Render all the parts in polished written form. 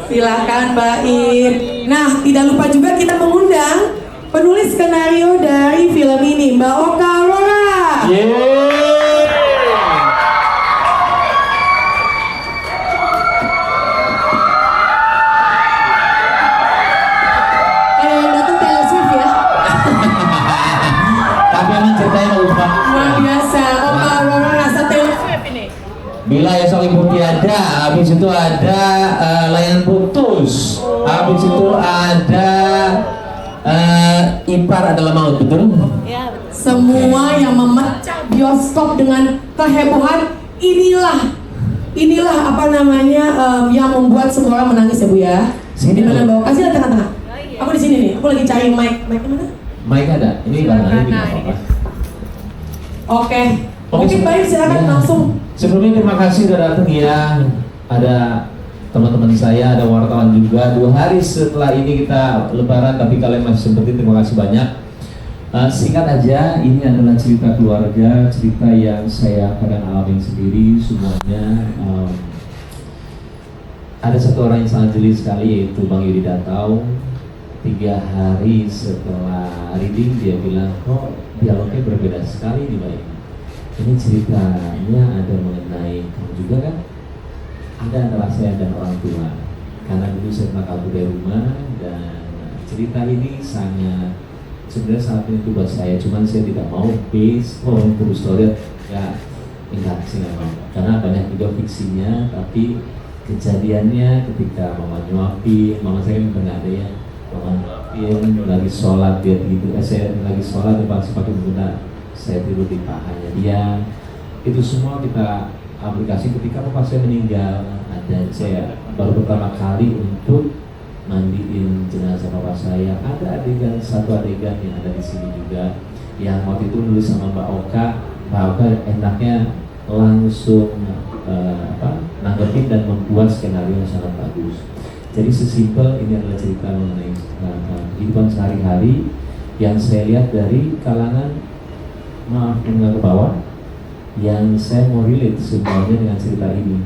Silakan Mbak Ir. Nah, tidak lupa juga kita mengundang penulis skenario dari film ini, Mbak Oka Aurora. Yang datang Taylor Swift ya. Tapi emang ceritanya lupa. Luar biasa, Oka Aurora rasa Taylor Swift ini. Bila ya saling putih ada, habis itu ada layanan putus, habis itu ada ipar adalah maut, betul? Ya, betul. Semua yang memecah bioskop dengan kehebohan inilah apa namanya yang membuat semua orang menangis ya Bu ya. Sini mana bawa kasih tengah-tengah. Aku di sini nih, aku lagi cari mic mana? Mic ada, ini barangkali tidak apa-apa. Oke, baik silakan ya. Langsung. Sebelumnya terima kasih sudah datang ya. Ada teman-teman saya, ada wartawan juga. 2 hari setelah ini kita lebaran, tapi kalian masih sempetin, terima kasih banyak. Singkat aja, ini adalah cerita keluarga, cerita yang saya kadang alamin sendiri semuanya. Ada satu orang yang sangat jeli sekali, yaitu Bang Yudi Datau. 3 hari setelah reading dia bilang, kok dialognya berbeda sekali nih Mbak. Ini ceritanya ada mengenai kamu juga kan? Ada antara saya dan orang tua. Karena dulu saya pernah kabur dari rumah, dan cerita ini sebenarnya sangat menyentuh buat saya. Cuman saya tidak mau base true story ya, enggak sih nggak mau. Karena banyak juga fiksinya, tapi kejadiannya ketika mama nyuapin, mama saya memang nggak ada ya. Mama nyuapin, lagi sholat dia gitu. Saya lagi sholat depan sepatu bunda. Saya tidur di pahanya dia. Itu semua kita aplikasi ketika papa saya meninggal. Ada saya baru pertama kali untuk mandiin jenazah papa saya. Ada satu adegan yang ada di sini juga, yang waktu itu nulis sama Mbak Oka. Mbak Oka enaknya langsung nanggepin dan membuat skenario yang sangat bagus. Jadi sesimpel ini adalah cerita mengenai kehidupan sehari-hari yang saya lihat dari kalangan menengah ke bawah, yang saya mau relate semuanya dengan cerita ini.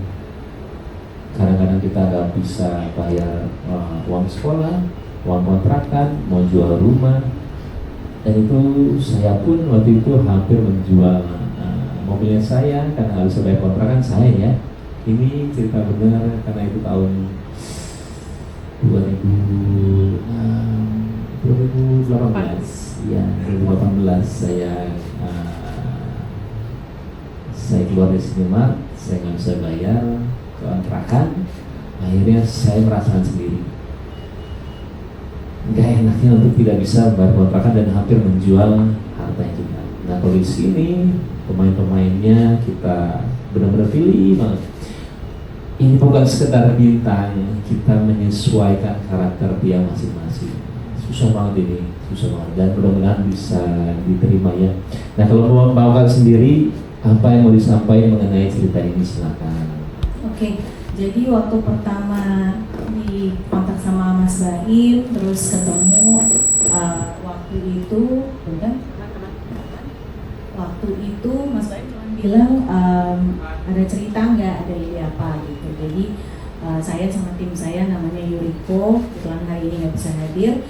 Kadang-kadang kita nggak bisa bayar uang sekolah, uang kontrakan, mau jual rumah, dan itu saya pun waktu itu hampir menjual mobilnya saya karena harus bayar kontrakan saya ya. Ini cerita benar karena itu tahun 2018 ya, 2018 saya keluar dari Cinemark, saya nggak bisa bayar kontrakan, akhirnya saya merasakan sendiri nggak enaknya untuk tidak bisa bayar kontrakan dan hampir menjual hartanya juga. Nah kalau di sini pemain-pemainnya kita benar-benar pilih banget. Ini bukan sekedar bintang, kita menyesuaikan karakter dia masing-masing. Susah banget ini, susah banget, dan mudah-mudahan bisa diterima ya. Nah kalau Mbak Oka sendiri, apa yang mau disampaikan mengenai cerita ini, silakan. Oke, jadi waktu pertama di kontak sama Mas Baim, terus ketemu waktu itu Mas Baim cuma bilang ada cerita nggak, ada ide apa gitu. Jadi saya sama tim saya namanya Yuriko, kebetulan hari ini nggak bisa hadir,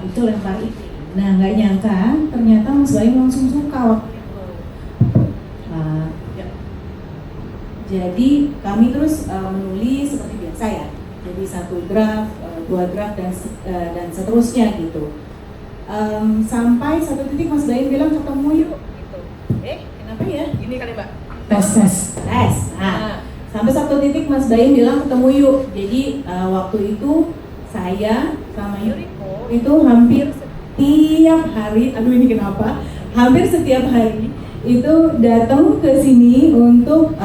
itu lempar ide. Nah nggak nyangka ternyata Mas Baim langsung suka waktu itu. Jadi kami terus menulis seperti biasa ya. Jadi 1 draft, 2 draft dan seterusnya gitu. Sampai satu titik Mas Baim bilang ketemu yuk gitu. Kenapa ya? Ini kali Mbak. Tes. Nah, sampai satu titik Mas Baim bilang ketemu yuk. Jadi waktu itu saya sama Yuriko itu hampir setiap hari, aduh ini kenapa? Hampir setiap hari itu datang ke sini untuk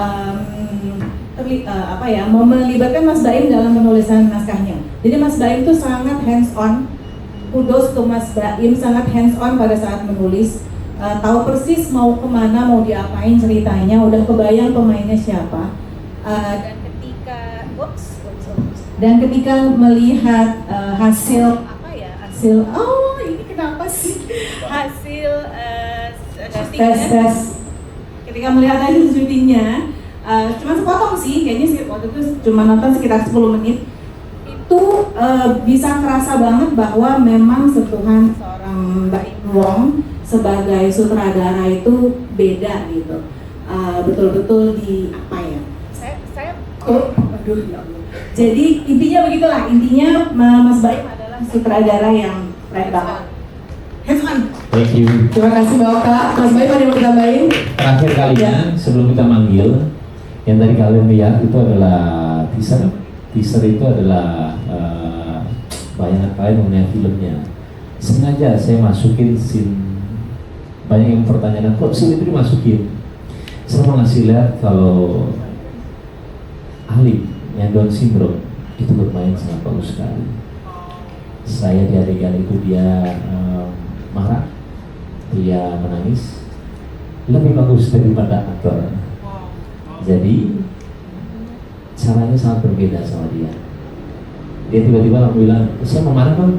melibatkan Mas Baim dalam penulisan naskahnya. Jadi Mas Baim itu sangat hands on. Kudos untuk Mas Baim, sangat hands on pada saat menulis. Tahu persis mau kemana, mau diapain ceritanya, udah kebayang pemainnya siapa. Dan ketika melihat hasil ini kenapa sih hasil tes ketika melihat hasil syutingnya, cuma sepotong sih, kayaknya waktu itu cuma nonton sekitar 10 menit. itu bisa kerasa banget bahwa memang sentuhan seorang Mbak Im Wong sebagai sutradara itu beda gitu. Betul-betul di apa ya? Aduh, ya Allah. Jadi intinya begitulah, intinya Mas Baim adalah sutradara yang keren banget. Have fun. Thank you. Terima kasih Bapak. Mas Baim ada yang mau ditambahin? Terakhir kalinya sebelum kita manggil, yang tadi kalian lihat itu adalah teaser. Teaser itu adalah bayangan kalian mengenai filmnya. Sengaja saya masukin scene, banyak yang pertanyaan kok scene itu dimasukin. Saya mau ngasih lihat kalau Alif yang Down syndrome itu bermain sangat bagus sekali. Saya di adegan itu dia marah, dia menangis, lebih bagus daripada aktor. Jadi caranya sangat berbeda sama dia. Dia tiba-tiba bilang, saya mau marah dong.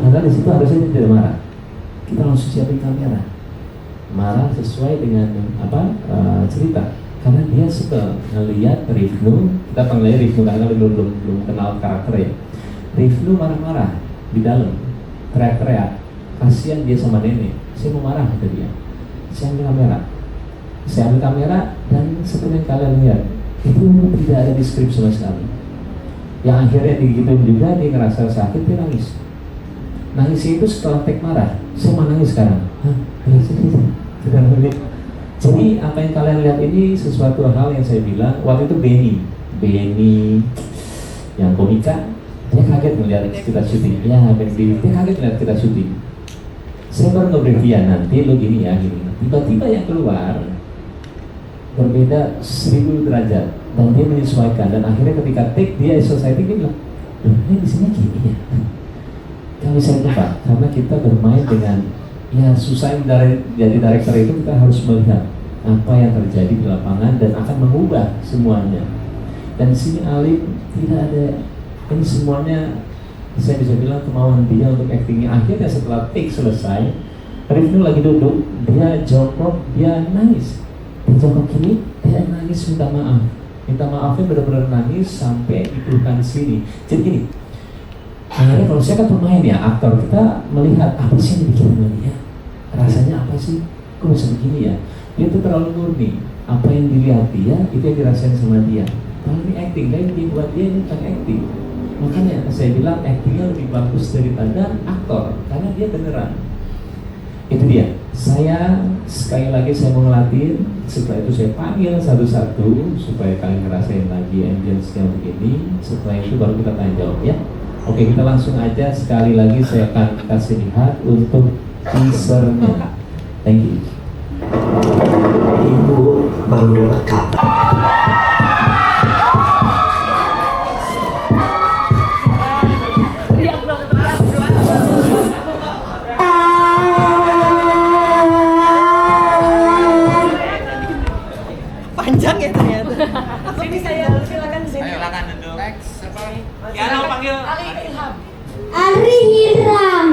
Karena di situ harusnya dia tidak marah. Kita langsung siapin kamera, marah sesuai dengan cerita. Karena dia suka ngelihat Rifnu, kita panggilnya Rifnu karena belum kenal karakter ya. Rifnu marah-marah di dalam, teriak-teriak, kasihan dia sama nenek. Saya mau marah kata dia. Saya ambil kamera dan seperti yang kalian lihat itu tidak ada di skrip sama sekali. Yang akhirnya digituin juga, dia ngerasa sakit, dia nangis. Nangisnya itu setelah take marah. Saya mau nangis sekarang. Tidak boleh. Jadi apa yang kalian lihat ini sesuatu hal yang saya bilang waktu itu Benny yang komika, dia kaget melihat kita syuting. Ya Benny, dia kaget melihat kita syuting. Saya baru ngobrol dia nanti lo gini ya gini. Tiba-tiba yang keluar berbeda 1000 derajat dan dia menyesuaikan dan akhirnya ketika take dia selesai take dia bilang, ini di sini gini ya. Kami saya lupa karena kita bermain dengan ya susah jadi director itu kita harus melihat apa yang terjadi di lapangan dan akan mengubah semuanya. Dan di sini Alif tidak ada ini semuanya saya bisa bilang kemauan dia untuk actingnya. Akhirnya setelah take selesai, Rifnu lagi duduk, dia jongkok, dia nangis. Dia jongkok kini, dia nangis minta maafnya benar-benar nangis sampai dipelukkan sini. Jadi gini, akhirnya kalau saya kan pemain ya, aktor, kita melihat apa sih yang dibikin sama dia, rasanya apa sih, kok bisa begini ya. Dia itu terlalu murni, apa yang dilihat dia, itu yang dirasain sama dia. Kalau ini acting, dan yang dibuat dia ini bukan acting. Makanya saya bilang actingnya lebih bagus daripada aktor, karena dia beneran. Itu dia, saya sekali lagi saya mau ngelatih, setelah itu saya panggil satu-satu supaya kalian ngerasain lagi ambience-nya begini. Setelah itu baru kita tanya jawab ya. Oke, kita langsung aja, sekali lagi saya akan kasih lihat untuk teasernya. Thank you. Ibu baru dapat kabar. Panjang ya ternyata. Sini saya silakan sini. Ayo silakan duduk. Next siapa? Ya, mau panggil Ali Ilham. Ari Hiram.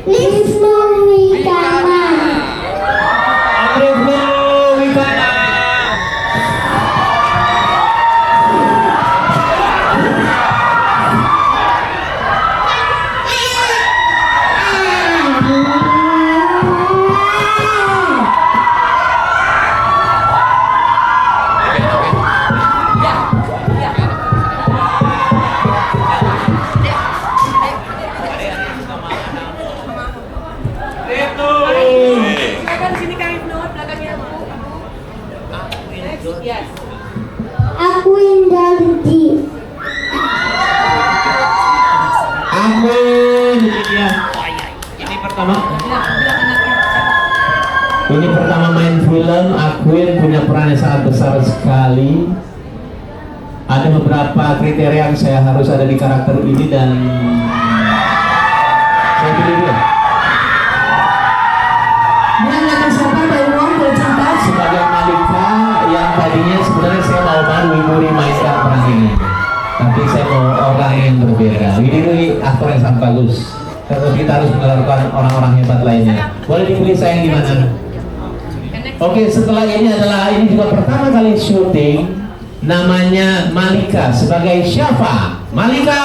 Lisnu Wikana. beberapa kriteria yang saya harus ada di karakter ini dan saya pilih dia. Dia anaknya siapa Pak Irwan boleh cerita? Sebagai Malika yang tadinya sebenarnya saya mau Widuri mainkan peran ini, tapi saya mau orang yang berbeda. Widuri aktor yang sangat bagus, terus kita harus melakukan orang-orang hebat lainnya. Boleh dipilih saya yang di mana? Oke, setelah ini juga pertama kali syuting. Namanya Malika sebagai Syafa. Malika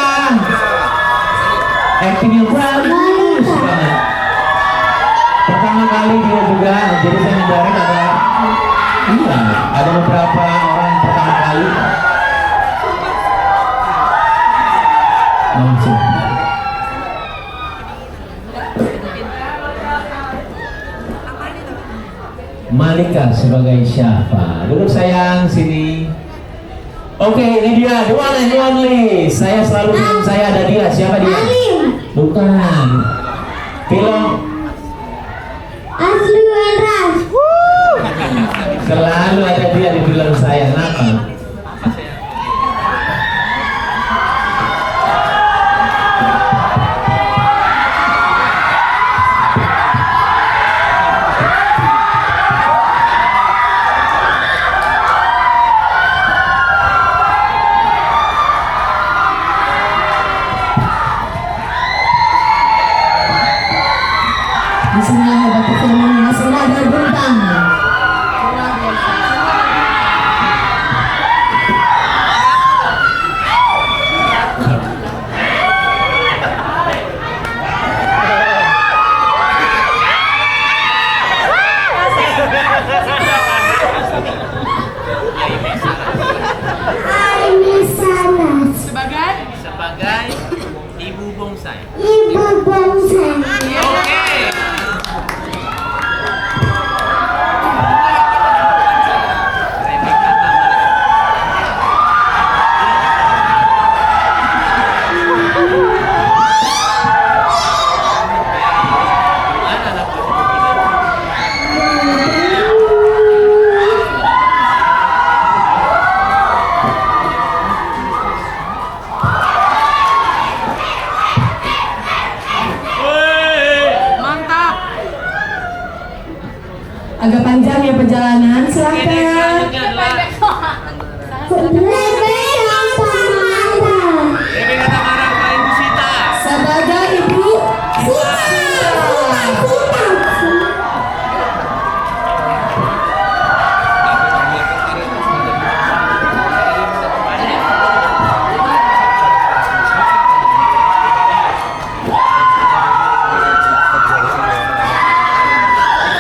actingnya bagus banget. Pertama kali dia juga, jadi saya mendirect ada beberapa orang pertama kali langsung. Malika sebagai Syafa. Duduk sayang sini. Oke, ini dia, the one and only. Saya selalu bilang saya ada dia. Siapa dia? Bukan. Film Asli Waras. selalu ada dia di film saya. Kenapa? Disinilah hebat filmnya, semua ada bintang. Aini Sanas. Sebagai ibu bonsai. Ibu bonsai. Oke. Rebecca Tamara. Mana anak mantap. Agak panjang ya perjalanan, Ini silakan. selanjutnya adalah Rebecca Tamara. Rebecca Tamara paling Busita. Sebagai ibu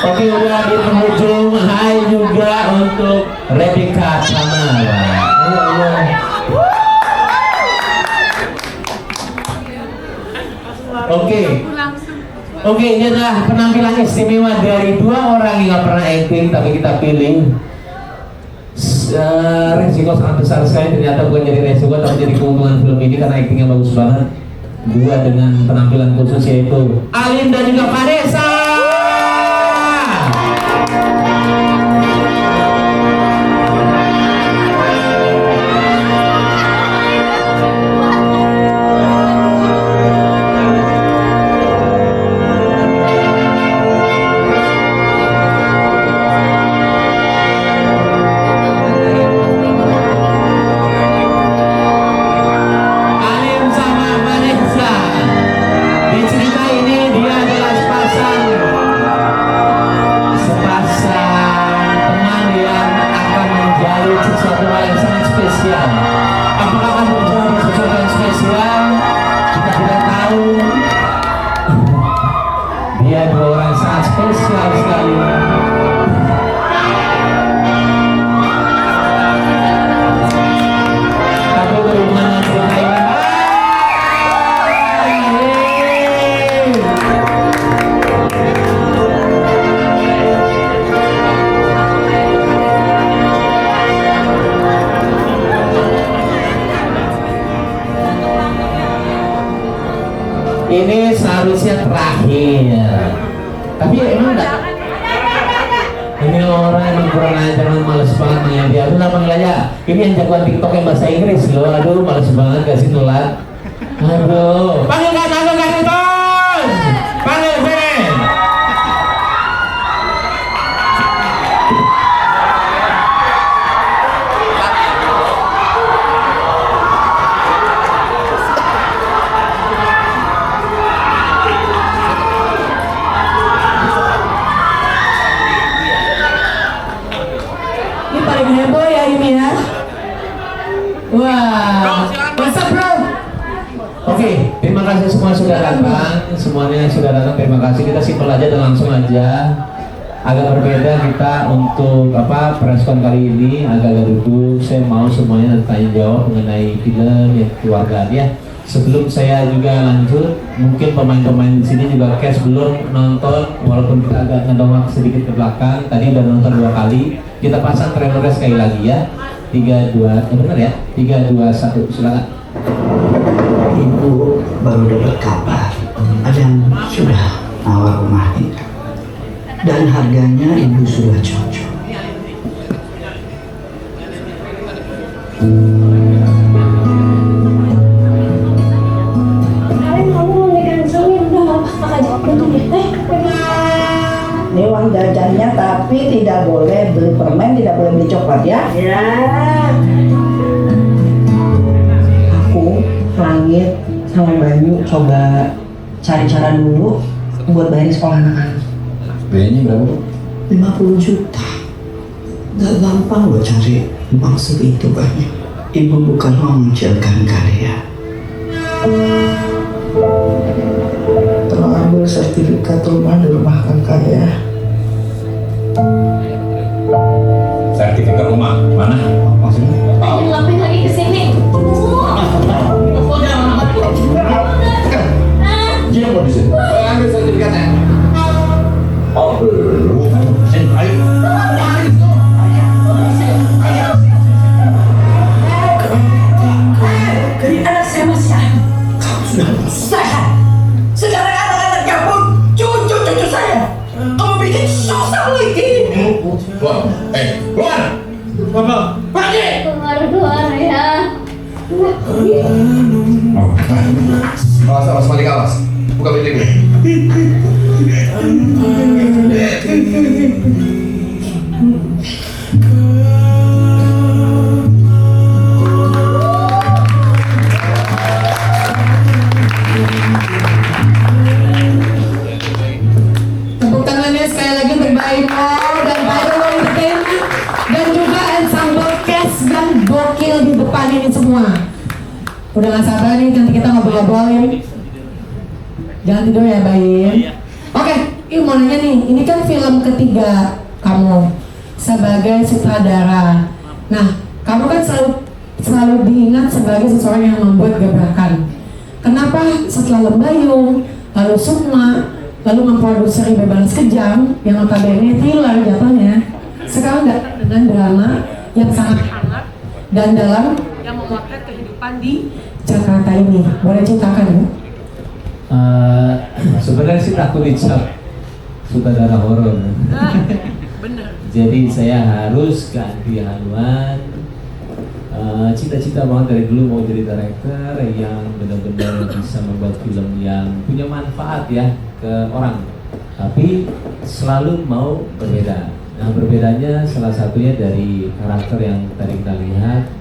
Oke, udah di penghujung. Hai juga untuk Rebecca Tamara. Oke, ini adalah penampilan istimewa dari dua orang yang gak pernah acting, tapi kita pilih. Resiko sangat besar sekali, ternyata bukan jadi resiko tapi jadi keuntungan film ini karena actingnya bagus banget. Dua dengan penampilan khusus yaitu Alin dan juga Vanessa. Alin sama Vanessa. Di cerita ini dia adalah sepasang teman yang akan menjadi sesuatu hal yang sangat spesial. Apakah akan menjadi sesuatu yang spesial? Kita tidak tahu. Dia dua orang yang sangat spesial sekali. Tapi berhubungan dengan cerita ini. Ini seharusnya terakhir, tapi emang enggak. Ini orang emang kurang ajar, males banget mengenai dia. Aduh, panggil aja. Ini yang jagoan TikTok yang bahasa Inggris loh. Aduh, males banget kasih nulat. Aduh, panggil Bos. Panggil Ben. Ini paling heboh ya ini ya. Wah, Bro, silakan, Bro. masa bro? Oke, terima kasih semua sudah datang. Semuanya yang sudah datang, terima kasih. Kita simpel aja dan langsung aja. Agak berbeda kita untuk preskon kali ini agak duduk. Saya mau semuanya tanya jawab mengenai film yang keluarga ya. Sebelum saya juga lanjut, mungkin pemain-pemain di sini juga cash belum nonton, walaupun kita agak ngedongak sedikit ke belakang. Tadi udah nonton 2 kali. Kita pasang trailernya sekali lagi ya. 3, 2, benar ya? 3, 2, 1, silakan. Ibu baru dapat kabar Adam sudah nawar rumah kita dan harganya ibu sudah cocok. Kalian kamu mau megang suami udah nggak apa-apa aja begini. Ini uang jajannya, tapi tidak boleh beli permen, tidak boleh beli coklat ya. Ya. Aku, Langit, sama Bayu coba cari cara dulu buat bayarin sekolah anak-anak. Biayanya berapa? 50 juta. Gak gampang loh cari uang segitu banyak. Ibu bukan mau mengecilkan kalian. Tolong ambil sertifikat rumah di rumah kakak ya. Sertifikat rumah mana? Maksudnya? Ayo ngapain lagi kesini? Dia mau di sini. Ambil sertifikatnya. Oh, belum. Sini, ayo. Dari anak saya masih ada. Kamu sudah sehat. Sekarang anak-anaknya pun cucu-cucu saya. Kamu bikin susah lagi. Keluar. Keluar. Bapak. Pergi. Keluar ya. Awas, awas, mati awas. Buka pintu ibu. Tepuk tangannya sekali lagi untuk Mbak Imo dan Pak Imo Entertainment dan juga ensemble cast yang gokil di depan ini semua. Udah gak sabar nih nanti kita ngobrol-ngobrolin. Jangan tidur ya Bayin. Oke, ini mau nanya nih, ini kan film ketiga kamu sebagai sutradara. Nah, kamu kan selalu diingat sebagai seseorang yang membuat gebrakan. Kenapa setelah Lembayung, lalu Sukma, lalu memproduksi Ribe Balas Kejam yang notabene thriller jatuhnya, sekarang datang dengan drama yang sangat hangat dan dalam yang memotret kehidupan di Jakarta ini. Boleh ceritakan Bu? Sebenarnya sih takut dicap sutradara horor. Bener. Jadi saya harus ganti haluan. Cita-cita banget dari dulu mau jadi director yang benar-benar bisa membuat film yang punya manfaat ya ke orang. Tapi selalu mau berbeda. Nah berbedanya salah satunya dari karakter yang tadi kita lihat.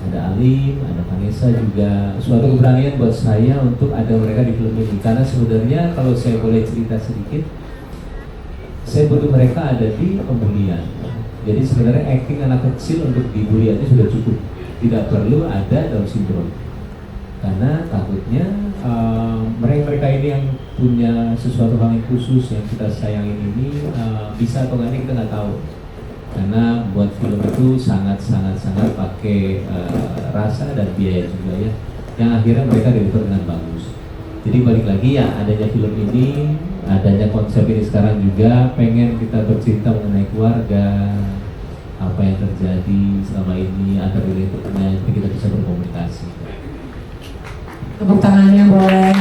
Ada Alim, ada Vanessa juga. Suatu keberanian buat saya untuk ada mereka di film ini. Karena sebenarnya kalau saya boleh cerita sedikit, saya butuh mereka ada di pembulian. Jadi sebenarnya acting anak kecil untuk dibully aja sudah cukup. Tidak perlu ada Down syndrome. Karena takutnya mereka ini yang punya sesuatu hal yang khusus yang kita sayangin ini bisa atau enggak kita nggak tahu. Karena buat film itu sangat pakai rasa dan biaya juga ya, yang akhirnya mereka deliver dengan bagus. Jadi balik lagi ya, adanya film ini, adanya konsep ini sekarang juga pengen kita bercerita mengenai keluarga, apa yang terjadi selama ini, ada related-nya, jadi kita bisa berkomunikasi. Tepuk tangannya boleh.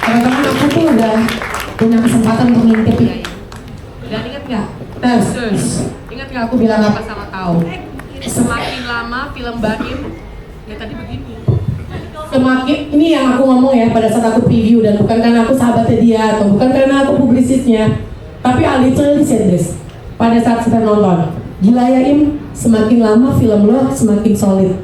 Teman-teman aku tuh udah punya kesempatan untuk ngintip ya. Dan ingat nggak? Tes. aku bilang apa sama kau? Semakin lama film Baim, ya tadi begini. Semakin, ini yang aku ngomong ya pada saat aku preview, dan bukan karena aku sahabatnya dia atau bukan karena aku publisisnya, tapi I literally said this pada saat kita nonton. Gila ya Im, semakin lama film lo semakin solid,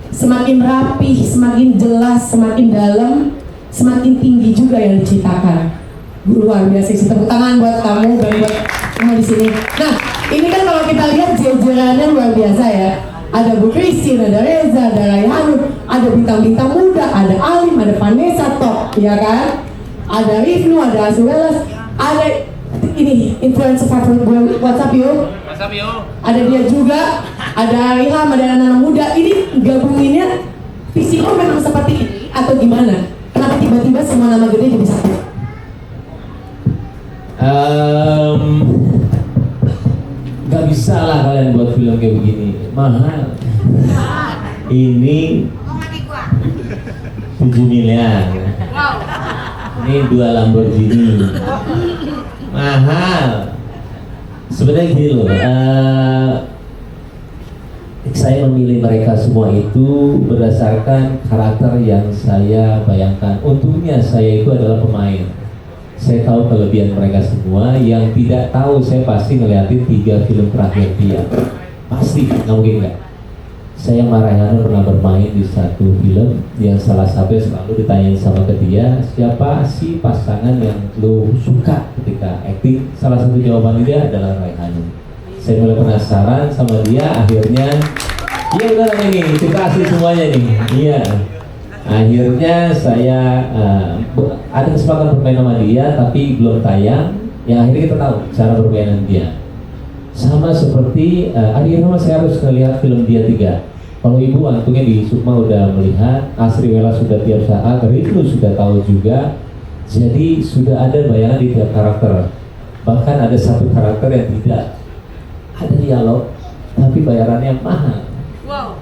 semakin rapih, semakin jelas, semakin dalam, semakin tinggi juga yang diceritakan. Luar biasa sih, tepuk tangan buat kamu dan buat semua di sini. Nah, ini kan kalau kita lihat jajarannya luar biasa ya. Ada Bu Christine, ada Reza, ada Rayhanur, ada bintang-bintang muda, ada Alim, ada Vanessa Top, ya kan? Ada Rifnu, ada Azuelas, ada ini influencer favorit gue, WhatsApp yo. WhatsApp yo. Ada dia juga, ada Ilham, ada anak-anak muda. Ini gabunginnya visi lo memang seperti ini atau gimana? Kenapa tiba-tiba semua nama gede jadi satu? Gak bisa lah kalian buat film kayak begini, mahal. Ini 7 miliar. Ini 2 Lamborghini, mahal. Sebenarnya gini loh, saya memilih mereka semua itu berdasarkan karakter yang saya bayangkan. Untungnya saya itu adalah pemain. Saya tahu kelebihan mereka semua. Yang tidak tahu, saya pasti ngeliatin 3 film terakhir dia. Pasti, nggak mungkin nggak. Saya sama Rayhanur pernah bermain di satu film yang salah satu selalu ditanyain sama ke dia, siapa sih pasangan yang lo suka ketika acting? Salah satu jawaban dia adalah Rayhanur. Saya mulai penasaran sama dia, akhirnya, iya udah ini, kita kasih semuanya nih. Iya. Akhirnya saya ada kesempatan bermain sama dia, tapi belum tayang. Yang akhirnya kita tahu cara permainan dia. Sama seperti akhirnya saya harus melihat film dia 3. Kalau ibu untungnya di Sukma udah melihat, Asri Wela sudah tiap saat, Rifnu sudah tahu juga. Jadi sudah ada bayangan di tiap karakter. Bahkan ada satu karakter yang tidak ada dialog, tapi bayarannya mahal. Wow.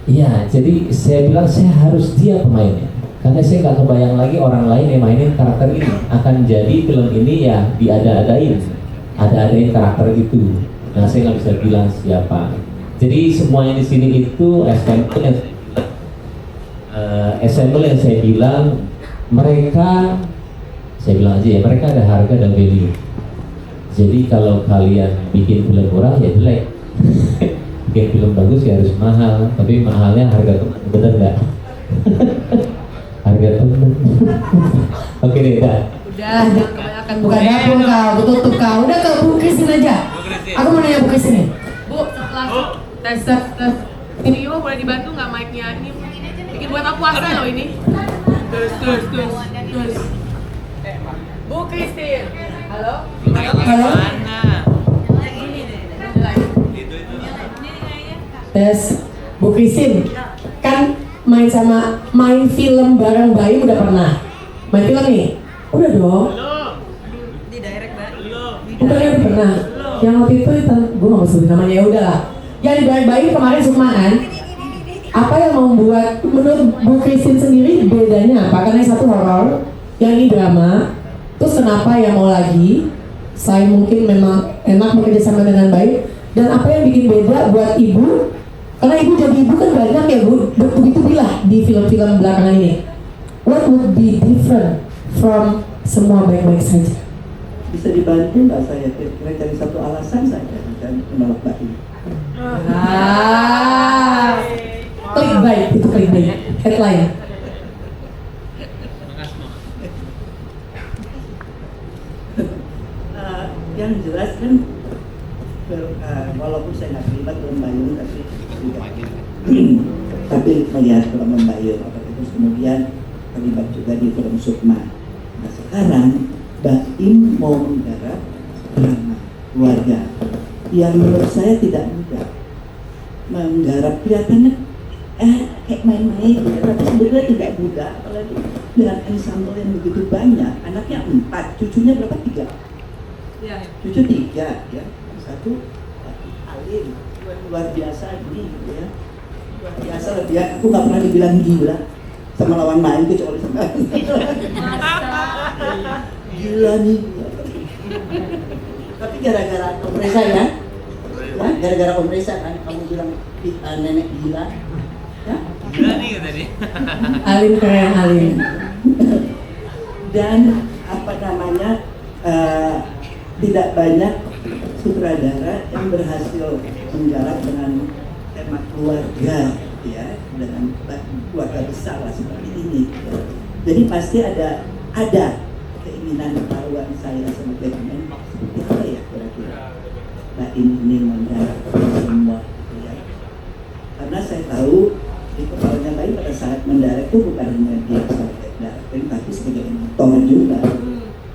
Iya, jadi saya bilang saya harus dia pemainnya, karena saya nggak kebayang lagi orang lain yang mainin karakter ini. Akan jadi film ini ya diada-adain, ada-adain karakter itu. Nah, saya nggak bisa bilang siapa. Jadi semuanya di sini itu assemble yang saya bilang, mereka, saya bilang aja ya, mereka ada harga dan value. Jadi kalau kalian bikin film murah ya jelek. Bikin film bagus ya harus mahal, tapi mahalnya harga teman, bener nggak? Harga teman. Oke deh, dah. Udah, jangan kebanyakan buka dapur kau, tutup kau. Udah ke Bu Christine aja. Aku mau nanya Bu Christine. Bu, setelah tes ini Iwo boleh dibantu nggak mic-nya ini? Bikin buat aku puasa loh ini. Terus. Bu Christine, halo? Halo? Tes, Bu Christine, kan main film bareng Baim udah pernah. Main film nih? Udah dong. Di direct Baim. Udah pernah. Yang waktu itu gue nggak mau sebut namanya, ya udahlah. Yang di direct Baim kemarin Sukma kan? Apa yang membuat menurut Bu Christine sendiri bedanya apa? Karena yang satu horor, yang ini drama. Terus kenapa yang mau lagi? Saya mungkin memang enak bekerja sama dengan baik. Dan apa yang bikin beda buat ibu? Karena ibu jadi ibu kan banyak ya Bu, begitu-bilah di film-film belakangan ini. What would be different from semua baik-baik saja? Bisa dibantu nggak saya kira-kira cari satu alasan saja dan menolak Baim. Clickbait, itu clickbait, headline. Yang jelas kan, walaupun saya nggak terlibat dalam Baim, tapi melihat film Baim, terus kemudian terlibat juga di film Sukma. Nah sekarang Baim mau menggarap drama keluarga yang menurut saya tidak mudah. Menggarap kelihatannya kayak main-main, tapi sebenarnya tidak mudah, apalagi dengan ensemble yang begitu banyak. Anaknya 4, cucunya berapa? 3. Ya. Cucu 3 ya, 1 Alim, luar biasa ini gitu ya, luar biasa lah dia. Aku nggak pernah dibilang gila sama lawan main kecuali sama gila nih. Tapi gara-gara mereka ya, Ya, gara-gara Om Reza kan kamu bilang nenek gila. Ya? Gila nih tadi. Alim keren, Alim. Dan apa namanya tidak banyak sutradara yang berhasil menggarap dengan tema keluarga, ya, dengan keluarga besar lah seperti ini. Jadi pasti ada keinginan taruhan saya sebagai pemain seperti apa ya kira-kira. Nah ini menggarap semua, ya. Karena saya tahu di kepalanya Bayi pada saat mendirect itu bukan hanya dia sebagai director, tapi sebagai editor juga.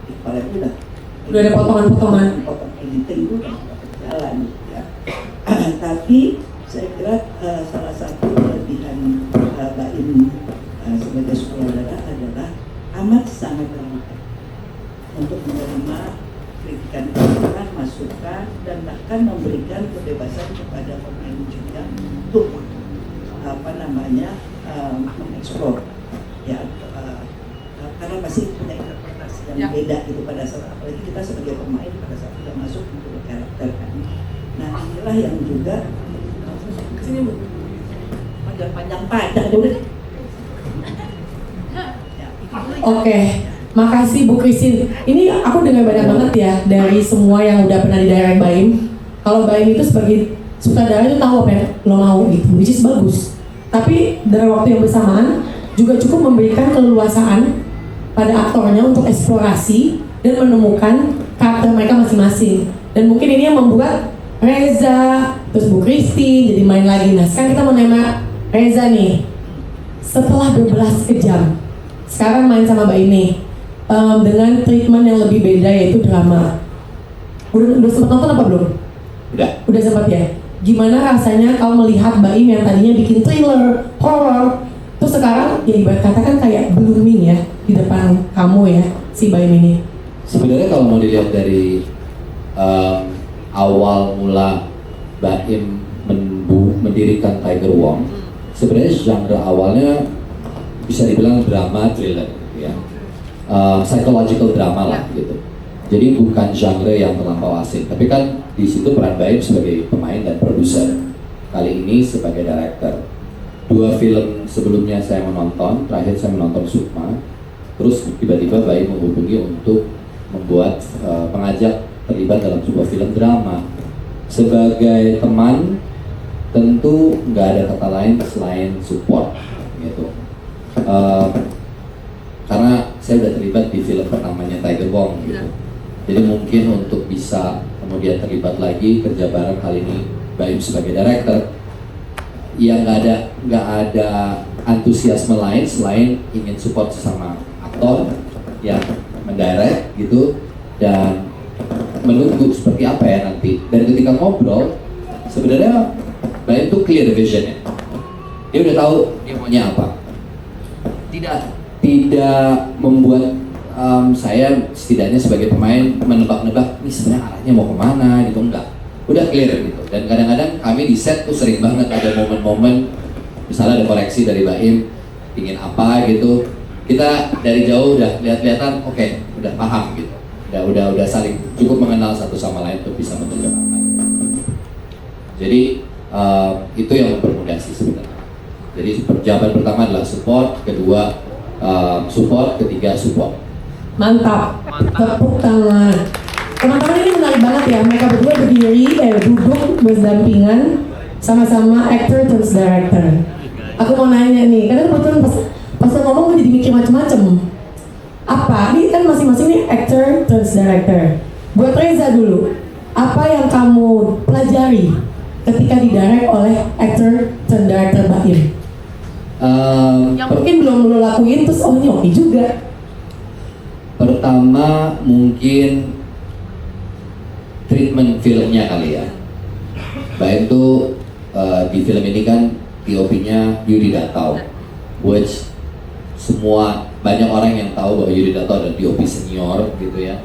Di kepala itu Udah ada potongan-potongan. potong editing itu kan berjalan, ya. Tapi saya kira salah satu kelebihan Baim sebagai sutradara adalah amat sangat terbuka untuk menerima kritikan, masukan, dan bahkan memberikan kebebasan kepada pemain juga untuk mengeksplor, ya, karena masih punya interpretasi yang beda itu pada saat, apalagi kita sebagai pemain pada saat sudah masuk untuk karakter kan. Nah inilah yang juga sini Bu, panjang-panjang dulu. Oke, makasih Bu Christine. Ini aku dengar banyak banget ya dari semua yang udah pernah didirect Baim. Kalau Baim itu sebagai sutradara itu tahu apa yang lo mau gitu, which is bagus. Tapi dalam waktu yang bersamaan juga cukup memberikan keleluasaan pada aktornya untuk eksplorasi dan menemukan karakter mereka masing-masing. Dan mungkin ini yang membuat Reza, terus Bu Christine jadi main lagi. Nah sekarang kita mau nanya Reza nih, setelah berbelas kejam sekarang main sama Mbak ini dengan treatment yang lebih beda yaitu drama. Udah sempat nonton apa belum? Udah sempat ya. Gimana rasanya kau melihat Baim yang tadinya bikin thriller, horror, terus sekarang ya ibarat kata kan kayak blooming ya di depan kamu ya si Baim ini. Sebenarnya kalau mau dilihat dari awal mula Baim mendirikan Tiger Wong, sebenarnya genre awalnya bisa dibilang drama thriller, ya, psychological drama lah gitu. Jadi bukan genre yang terlampau asing, tapi kan di situ peran Baim sebagai pemain dan produser. Kali ini sebagai director. 2 film sebelumnya saya menonton, terakhir saya menonton Sukma. Terus tiba-tiba Baim menghubungi untuk membuat pengajak terlibat dalam sebuah film drama. Sebagai teman, tentu nggak ada kata lain selain support, gitu. Karena saya sudah terlibat di film pertamanya Tiger Wong gitu. Jadi mungkin untuk bisa kemudian terlibat lagi kerja bareng kali ini Baim sebagai director, ya nggak ada antusiasme lain selain ingin support sesama aktor yang mendirect gitu dan menunggu seperti apa ya nanti. Dan ketika ngobrol sebenarnya Baim tuh clear visionnya, dia udah tahu dia maunya apa. Tidak membuat saya setidaknya sebagai pemain menebak-nebak ini sebenarnya arahnya mau kemana gitu, enggak, udah clear gitu. Dan kadang-kadang kami di set tuh sering banget ada momen-momen misalnya ada koreksi dari Baim ingin apa gitu, kita dari jauh udah lihat-lihatan, oke, udah paham gitu, udah saling cukup mengenal satu sama lain untuk bisa menerjemahkan. Jadi itu yang mempermudah sih sebenarnya. Jadi jawaban pertama adalah support, kedua support, ketiga support. Mantap, tepuk tangan. Teman-teman ini menarik banget ya, mereka berdua berdiri, duduk berdampingan sama-sama actor terus director. Aku mau nanya nih, karena kebetulan pas lo ngomong gue jadi mikir macem-macem. Apa? Ini kan masing-masing nih actor terus director. Buat Reza dulu, apa yang kamu pelajari ketika didirect oleh actor dan director Baim? Yang mungkin belum lo lakuin terus oh ini oke juga. Pertama mungkin treatment filmnya kali ya. Baim tuh di film ini kan POP-nya Yudi Datau, which banyak orang yang tahu bahwa Yudi Datau adalah POP senior gitu ya.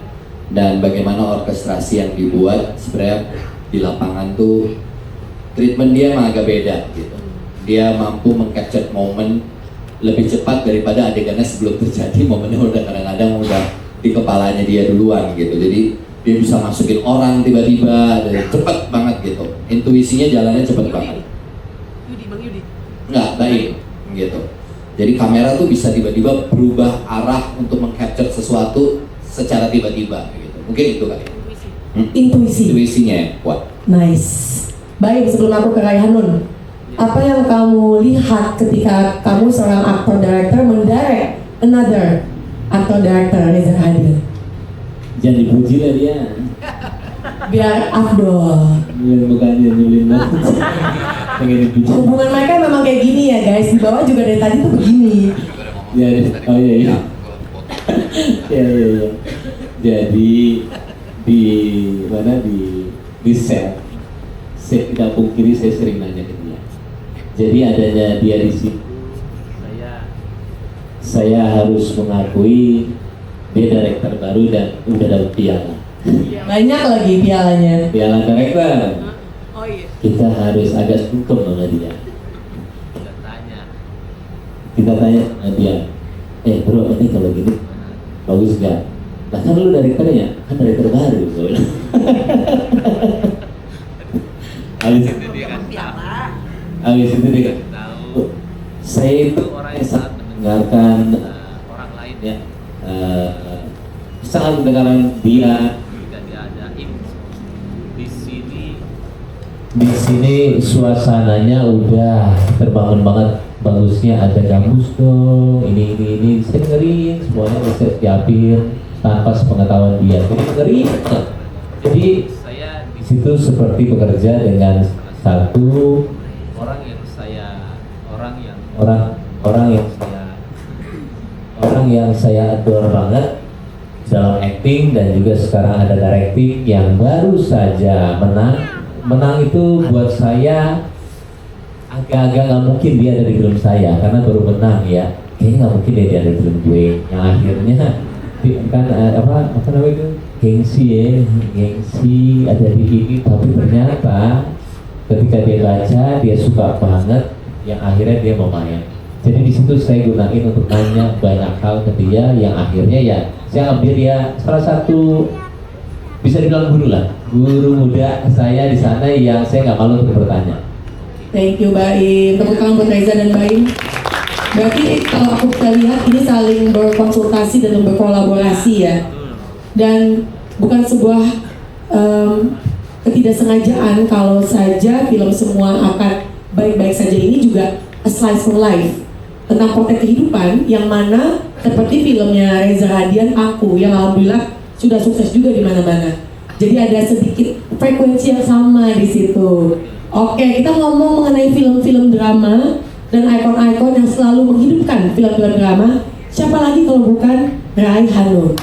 Dan bagaimana orkestrasi yang dibuat sebenarnya di lapangan tuh treatment dia emang agak beda gitu. Dia mampu meng-capture momen lebih cepat daripada adegannya sebelum terjadi. Momennya udah kadang-kadang udah di kepalanya dia duluan gitu. Jadi dia bisa masukin orang tiba-tiba dan cepet banget gitu. intuisinya jalannya cepet banget. Bang Yudi. Nggak, baik gitu. Jadi kamera tuh bisa tiba-tiba berubah arah untuk meng-capture sesuatu secara tiba-tiba gitu. Mungkin itu kali. Intuisi. Intuisinya yang kuat. Nice. Baik, sebelum aku ke Raihanun, apa yang kamu lihat ketika kamu seorang aktor director mendirect another aktor director Reza Radian? Jangan dipuji lah dia. Biar afdol. Bukan dia nyulin banget. Pengen dipuji. Hubungan mereka memang kayak gini ya guys. Di bawah juga dari tadi tuh begini. Ya, oh iya iya. Ya iya iya. Jadi di mana di set kita pungkiri, saya sering nanya ke dia. Jadi adanya dia di situ, saya harus mengakui dia director baru dan udah dapat piala. Banyak lagi pialanya. Piala director. Oh iya. Kita harus agak sungkem sama dia. Kita tanya sama dia, bro, ini kalau gini bagus gak? Lah kan lu direkturnya, kan direktur baru. Habis itu dia kan tahu. Saya itu orang yang sangat mendengarkan orang lain ya, sangat mendengarkan dia. Jika dia ada di sini suasananya udah terbangun banget. Bagusnya ada gambus dong, ini saya dengerin semuanya bisa siapin tanpa sepengetahuan dia. Jadi dengerin. Jadi saya di situ seperti bekerja dengan satu orang yang saya adore banget dalam acting, dan juga sekarang ada directing yang baru saja menang itu buat saya agak-agak nggak mungkin dia ada di film saya karena baru menang ya. Kayaknya nggak mungkin dia ada di film gue. Yang akhirnya kan apa namanya itu, gengsi ada di ini, tapi ternyata ketika dia baca dia suka banget, yang akhirnya dia mau main. Jadi di situ saya gunain untuk nanya banyak hal ke dia, yang akhirnya ya saya ambil dia salah satu bisa dibilang guru muda saya di sana yang saya nggak malu untuk bertanya. Thank you Baim. Tepuk tangan buat Reza dan Baim. Berarti kalau aku bisa lihat ini saling berkonsultasi dan berkolaborasi ya. Dan bukan sebuah ketidaksengajaan kalau saja film semua akan baik-baik saja. Ini juga a slice of life tentang potret kehidupan, yang mana seperti filmnya Reza Radian Aku, yang alhamdulillah sudah sukses juga di mana-mana. Jadi ada sedikit frekuensi yang sama di situ. Oke, kita ngomong mengenai film-film drama dan ikon-ikon yang selalu menghidupkan film-film drama. Siapa lagi kalau bukan Raihanun?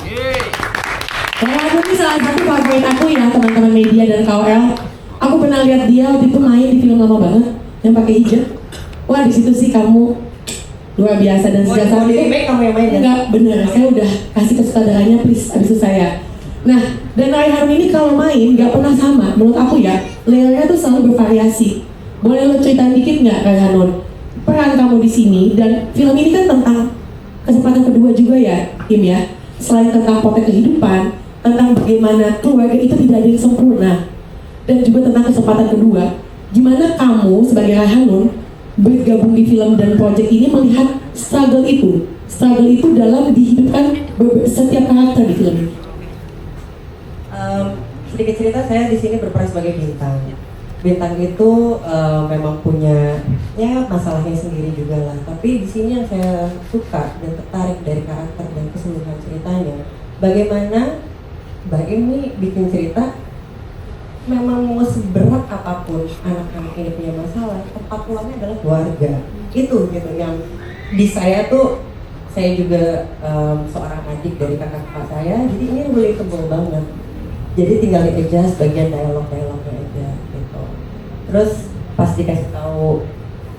Raihanun ini salah satu favorit aku ya, teman-teman media dan KOL. Aku pernah lihat dia waktu itu main di film lama banget yang pakai hijab. Wah, di situ sih kamu luar biasa, dan sejak saat itu kamu yang main. enggak bener, saya udah kasih ke sutradaranya, please, abis itu saya. Nah, dan Raihanun ini kalau main nggak pernah sama, menurut aku ya, layernya tuh selalu bervariasi. Boleh lo ceritain dikit nggak Raihanun, peran kamu di sini, dan film ini kan tentang kesempatan kedua juga ya, Im ya. Selain tentang potret kehidupan, tentang bagaimana keluarga itu tidak ada yang sempurna, dan juga tentang kesempatan kedua. Gimana kamu sebagai Raihanun bergabung di film dan proyek ini melihat struggle itu dalam dihidupkan setiap karakter di film ini? Sedikit cerita, saya di sini berperan sebagai bintang. Bintang itu memang punya ya masalahnya sendiri juga lah. Tapi di sini yang saya suka dan tertarik dari karakter dan keseluruhan ceritanya, bagaimana Mbak ini bikin cerita memang mau seberat apapun anak-anak ini punya masalah, tempat pulangnya adalah keluarga. Itu gitu yang di saya tuh, saya juga seorang adik dari kakak-kakak saya, jadi ini relatable banget. Jadi tinggal di-adjust bagian dialog-dialognya aja gitu. Terus pas dikasih tahu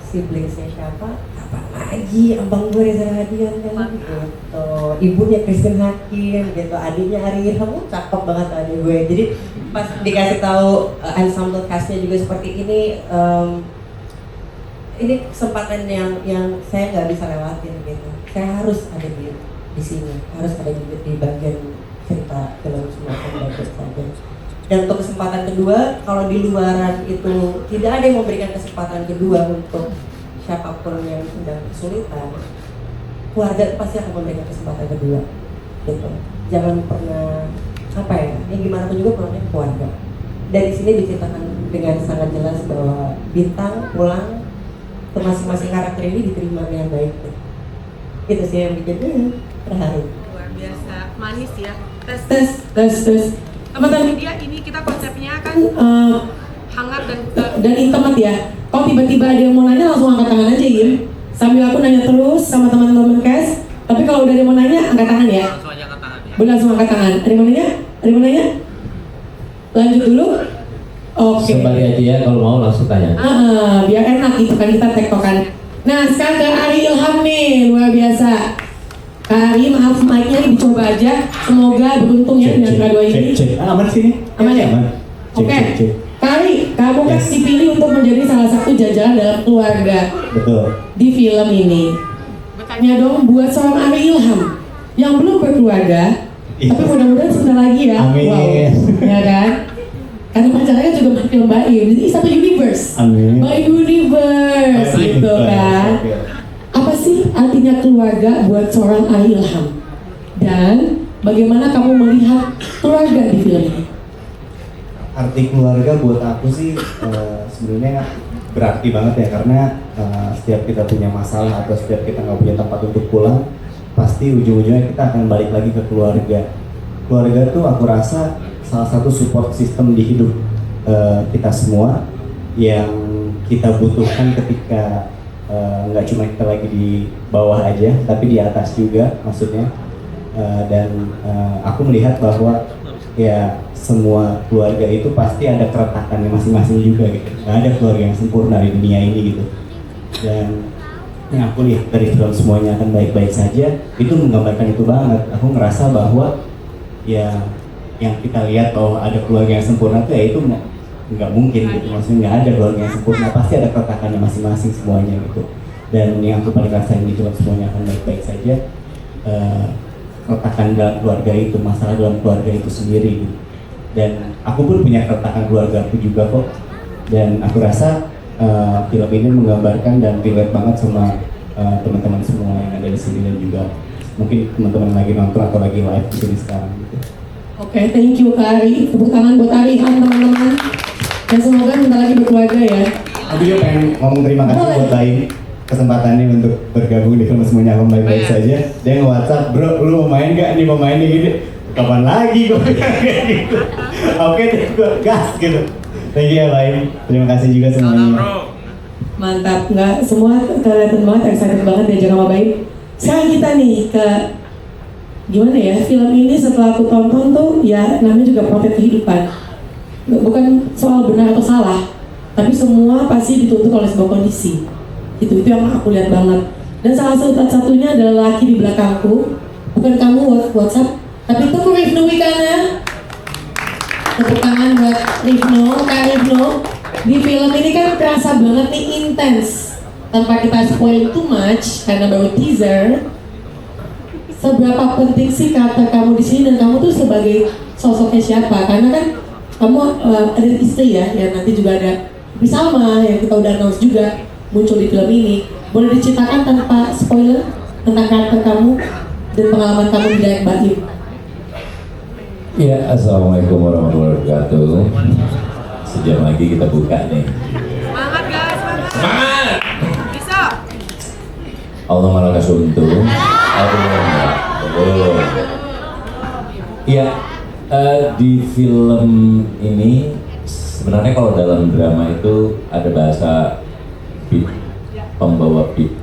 siblingsnya siapa lagi, abang gue Reza Radian kan gitu. Ibunya Christine Hakim gitu, adiknya Ari Irham, cakep banget adik gue. Jadi pas dikasih tahu ensemble castnya juga seperti ini kesempatan yang saya nggak bisa lewatin gitu. Saya harus ada di sini, harus ada di bagian cerita film semua bagus saja. Dan untuk kesempatan kedua, kalau di luaran itu tidak ada yang memberikan kesempatan kedua untuk siapapun yang sedang kesulitan, keluarga itu pasti akan memberikan kesempatan kedua gitu. Jangan pernah ya gimana pun juga pulangnya keluarga. Dari sini diceritakan dengan sangat jelas bahwa Bintang pulang ke masing-masing karakter ini diterima dengan baik. Itu sih yang bikin terharu. Luar biasa, manis ya. Tes. Teman-teman Media ini kita konsepnya kan hangat dan intimate ya. Kalau tiba-tiba ada yang mau nanya langsung angkat tangan aja Im. Sambil aku nanya terus sama teman-teman kes. Tapi kalau udah ada yang mau nanya angkat tangan ya. Langsung aja angkat tangan ya. Boleh langsung angkat tangan. Ada yang mau nanya? Ada yang mau nanya? Lanjut dulu. Oke. Sembari aja ya, kalau mau langsung tanya. Biar enak gitu kan kita tektokan. Nah sekarang ke Ari Ilham nih, luar biasa. Kak Ari, maaf mic-nya nih dicoba aja. Semoga beruntung ya dengan kedua ini. Aman sini? Aman ya? Oke. Kak Ari, kamu kan dipilih untuk menjadi salah satu jajaran dalam keluarga Betul. di film ini. Bertanya dong buat seorang Ari Ilham yang belum berkeluarga, tapi mudah-mudahan sebentar lagi ya. Amin. Wow. Ya kan? Karena pacarnya juga main film Baim, jadi satu universe. Amin. Baim universe, gitu kan. Apa sih artinya keluarga buat seorang Ari Ilham? Dan bagaimana kamu melihat keluarga di film ini? Arti keluarga buat aku sih sebenarnya berarti banget ya, karena setiap kita punya masalah atau setiap kita nggak punya tempat untuk pulang, pasti ujung-ujungnya kita akan balik lagi ke keluarga. Keluarga tuh aku rasa salah satu support system di hidup kita semua yang kita butuhkan ketika nggak cuma kita lagi di bawah aja, tapi di atas juga maksudnya. Dan aku melihat bahwa ya semua keluarga itu pasti ada keretakannya masing-masing juga gitu. Nggak ada keluarga yang sempurna di dunia ini gitu. Dan yang aku lihat dari film Semuanya Akan Baik-Baik Saja itu menggambarkan itu banget. Aku ngerasa bahwa ya yang kita lihat bahwa ada keluarga yang sempurna tuh ya itu nggak mungkin gitu. Maksudnya nggak ada keluarga yang sempurna, pasti ada keretakannya masing-masing semuanya gitu. Dan yang aku paling rasain di film Semuanya Akan Baik-Baik Saja, keretakan dalam keluarga itu, masalah dalam keluarga itu sendiri gitu. Dan aku pun punya keretakan keluarga aku juga kok. Dan aku rasa film ini menggambarkan dan relate banget sama teman-teman semua yang ada di sini, dan juga mungkin teman-teman lagi nonton atau lagi live di sini sekarang gitu. Oke, thank you Kak Ari. Tepuk tangan buat Ari Ilham teman-teman. Dan semoga bentar lagi berkeluarga ya. Aku juga pengen ngomong terima kasih buat Baim kesempatannya untuk bergabung di film Semuanya Akan Baik-Baik Saja. Dia nge-WhatsApp, bro, lu mau main gak? Nih mau main nih gini. Kapan lagi gue kayak gitu. Oke deh, gue gas gitu. Thank you ya Baim. Terima kasih juga semuanya. Mantap, nggak semua kelihatan banget, excited banget diajak sama Baim. Sekarang kita nih ke gimana ya, film ini setelah aku tonton tuh ya namanya juga potret kehidupan. Bukan soal benar atau salah, tapi semua pasti dituntut oleh sebuah kondisi. Itu yang aku lihat banget. Dan salah satunya adalah laki di belakangku, bukan kamu WhatsApp, tapi itu Rifno Wikana. Tepuk tangan buat Rifno, Kak Rifno. Di film ini kan terasa banget nih intens. Tanpa kita spoil too much karena baru teaser. Seberapa penting sih karakter kamu di sini, dan kamu tuh sebagai sosoknya siapa? Karena kan kamu ada istri ya, yang nanti juga ada Salma yang kita udah announce juga muncul di film ini. Boleh diceritakan tanpa spoiler tentang karakter kamu dan pengalaman kamu di Dayak Baim? Ya, assalamualaikum warahmatullahi wabarakatuh. Sejam lagi kita buka nih. Semangat guys, semangat. Bisa. Allah malah kasuntu. Aduh. Ya, di film ini sebenarnya kalau dalam drama itu ada bahasa beat, pembawa beat,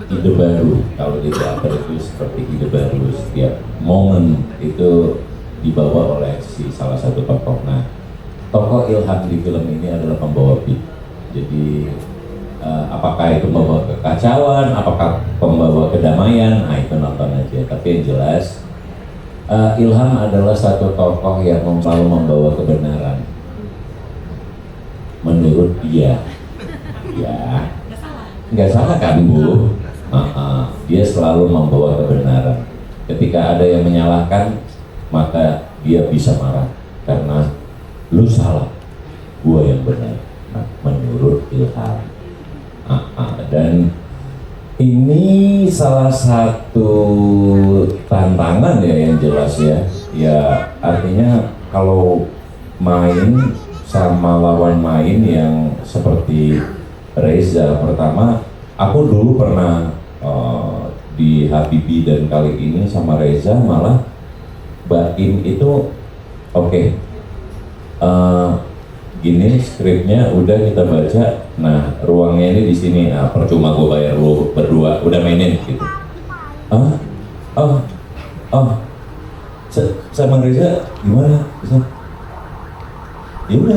ide baru. Kalau di teater itu seperti ide baru, setiap momen itu dibawa oleh si salah satu tokoh. Nah, tokoh Ilham di film ini adalah pembawa beat. Jadi apakah itu membawa kekacauan, apakah pembawa kedamaian, nah itu nonton aja. Tapi yang jelas Ilham adalah satu tokoh yang selalu membawa kebenaran menurut dia. Ya, nggak salah kan Bu? Dia selalu membawa kebenaran. Ketika ada yang menyalahkan, maka dia bisa marah karena lu salah, gua yang benar. Nah, menurut Ilham. Dan ini salah satu tantangan ya yang jelas ya. Ya artinya kalau main sama lawan main yang seperti Reza, pertama aku dulu pernah di Habibie dan kali ini sama Reza malah Baim itu oke. Gini skripnya udah kita baca, nah ruangnya ini di sini, nah, percuma gue bayar lu berdua udah mainin gitu. Sama Reza gimana? Ya udah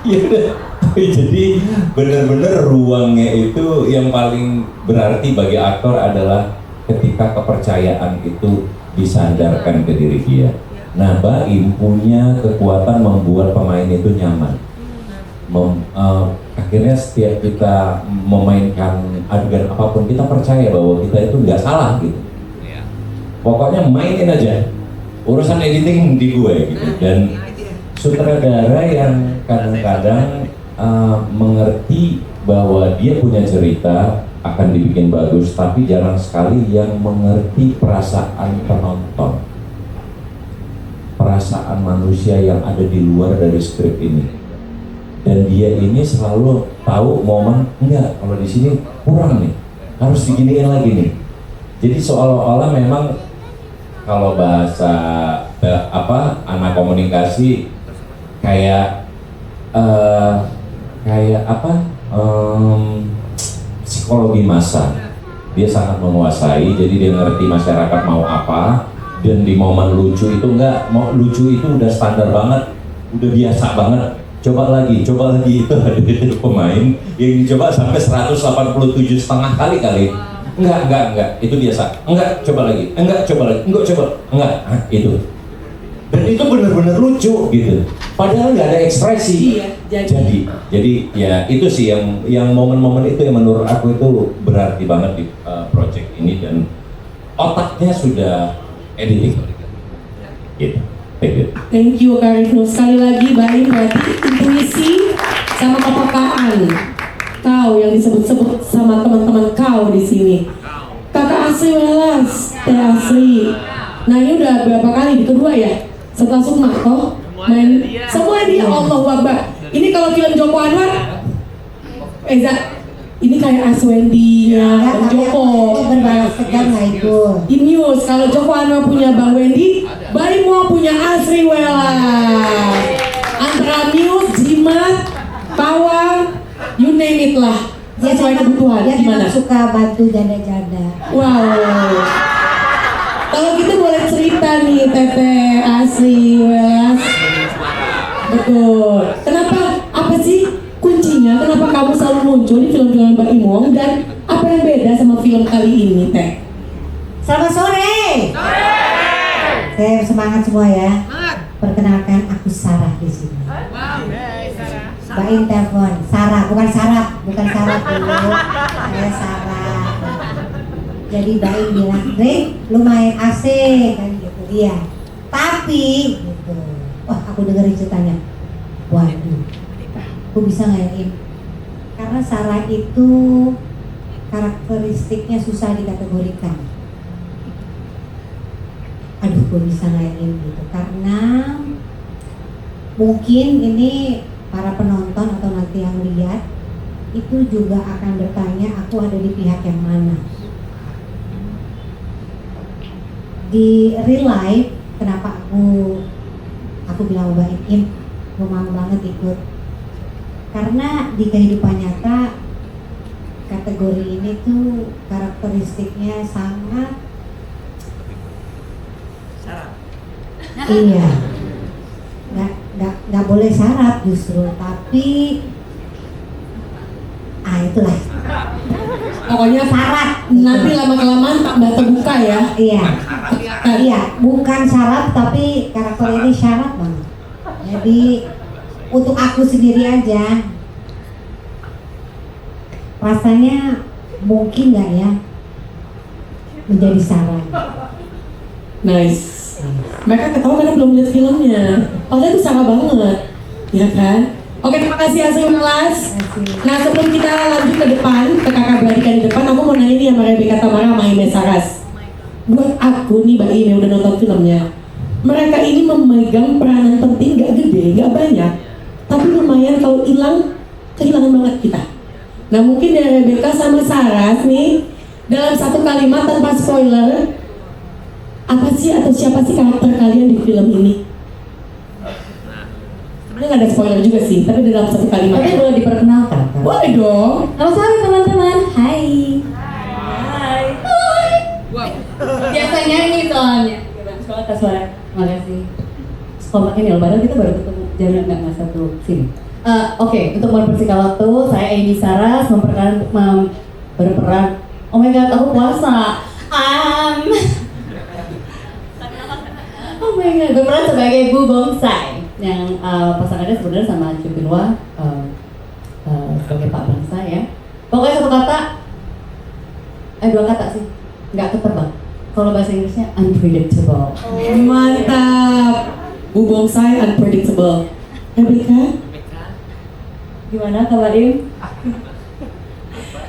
ya udah. Jadi benar-benar ruangnya itu yang paling berarti bagi aktor adalah ketika kepercayaan itu disandarkan ke diri dia. Nah, Baim punya kekuatan membuat pemain itu nyaman. Akhirnya setiap kita memainkan adegan apapun, kita percaya bahwa kita itu nggak salah gitu. Pokoknya mainin aja, urusan editing di gue gitu. Dan sutradara yang kadang-kadang mengerti bahwa dia punya cerita akan dibikin bagus, tapi jarang sekali yang mengerti perasaan penonton, perasaan manusia yang ada di luar dari skrip ini. Dan dia ini selalu tahu momen, enggak, kalau di sini kurang nih, harus diginiin lagi nih. Jadi seolah-olah memang kalau bahasa anak komunikasi kayak psikologi massa. Dia sangat menguasai, jadi dia ngerti masyarakat mau apa. Dan di momen lucu itu enggak, mau lucu itu udah standar banget, udah biasa banget. Coba lagi itu ada pemain yang dicoba sampai 187,5 kali. Enggak, itu biasa. Enggak, coba lagi, enggak, itu. Dan itu benar-benar lucu gitu. Padahal nggak ada ekspresi. Iya, jadi ya itu sih yang momen-momen itu yang menurut aku itu berarti banget di project ini, dan otaknya sudah editing. Gitu. Thank you Kak Rifno. Sekali lagi Baim berarti intuisi sama kepekaan kau yang disebut-sebut sama teman-teman kau di sini. Kakak Asri Welas, Teh Asri. Nah ini udah berapa kali di kedua ya? Setelah Sukma toh main semua dia. Allahu Akbar. Ini kalau film Joko Anwar, ini kayak Aswendi-nya Bang Joko. Berbalas tegang lah itu. News, kalau Joko Anwar punya Bang Wendy, Baim mau punya Asri Welas. Antara News, Jimat, Pawang, you name it lah. Sesuai kebutuhan. Dia Gimana? suka bantu janda-janda. Wow. Kalau gitu boleh cerita nih Teteh Asri Welas. Betul. Kenapa? Apa sih kuncinya? Kenapa kamu selalu muncul di film-film Baim Wong, dan apa yang beda sama film kali ini, Teh? Selamat sore. Saya semangat semua ya. Perkenalkan, aku Sarah di sini. Baim telepon, Sarah, bukan Sarah dulu. Saya Sarah. Jadi Baim bilang, Rey, lu main AC kan gitu. Iya. Tapi gitu. Wah, aku dengerin ceritanya. Waduh. Aku bisa ngayain. Karena Sarah itu karakteristiknya susah dikategorikan. Aduh, gue bisa ngayain gitu. Karena mungkin ini para penonton atau nanti yang lihat itu juga akan bertanya, aku ada di pihak yang mana. Di real life, kenapa aku bilang Baim, gue mau banget ikut. Karena di kehidupan nyata kategori ini tuh karakteristiknya sangat iya, nggak boleh syarat justru, tapi itulah Pokoknya syarat. nanti lama-kelamaan tambah terbuka ya. Iya, bukan syarat tapi karakter ini syarat banget. Jadi untuk aku sendiri aja rasanya mungkin nggak ya menjadi syarat. Nice. Mereka ketawa karena belum lihat filmnya. Padahal itu sama banget. ya kan? Oke, terima kasih Asri Melas. Nah, sebelum kita lanjut ke depan, ke kakak beradik di depan, aku mau nanya nih sama Rebecca Tamara sama Ime Saras. Buat aku nih, Mbak Ime udah nonton filmnya, mereka ini memegang peranan penting, gak gede, gak banyak, tapi lumayan kalau hilang, kehilangan banget kita. Nah, mungkin dari Rebecca sama Saras nih, dalam satu kalimat tanpa spoiler, apa sih atau siapa sih karakter kalian di film ini? Sebenarnya nggak ada spoiler juga sih, tapi dalam satu kalimat. Tapi boleh diperkenalkan. Boleh dong. Halo sore teman-teman. Hai. Biasa nyanyi soalnya. Sekolah ke suara. Makasih. Sekolah ini lebaran kita baru ketemu jalan nggak satu sini. Oke, untuk mempersingkat waktu, saya Amy Saras berperan. Oh my god, aku puasa. Oh my god, berperan sebagai Bu Bongsai yang pasangannya sebenarnya sama Chu Bin-hwa sebagai Pak Bangsa ya. Pokoknya satu kata, dua kata sih, nggak ketebak. Kalau bahasa Inggrisnya unpredictable. Mantap. Bu Bongsai unpredictable. Rebecca? Gimana kabarin?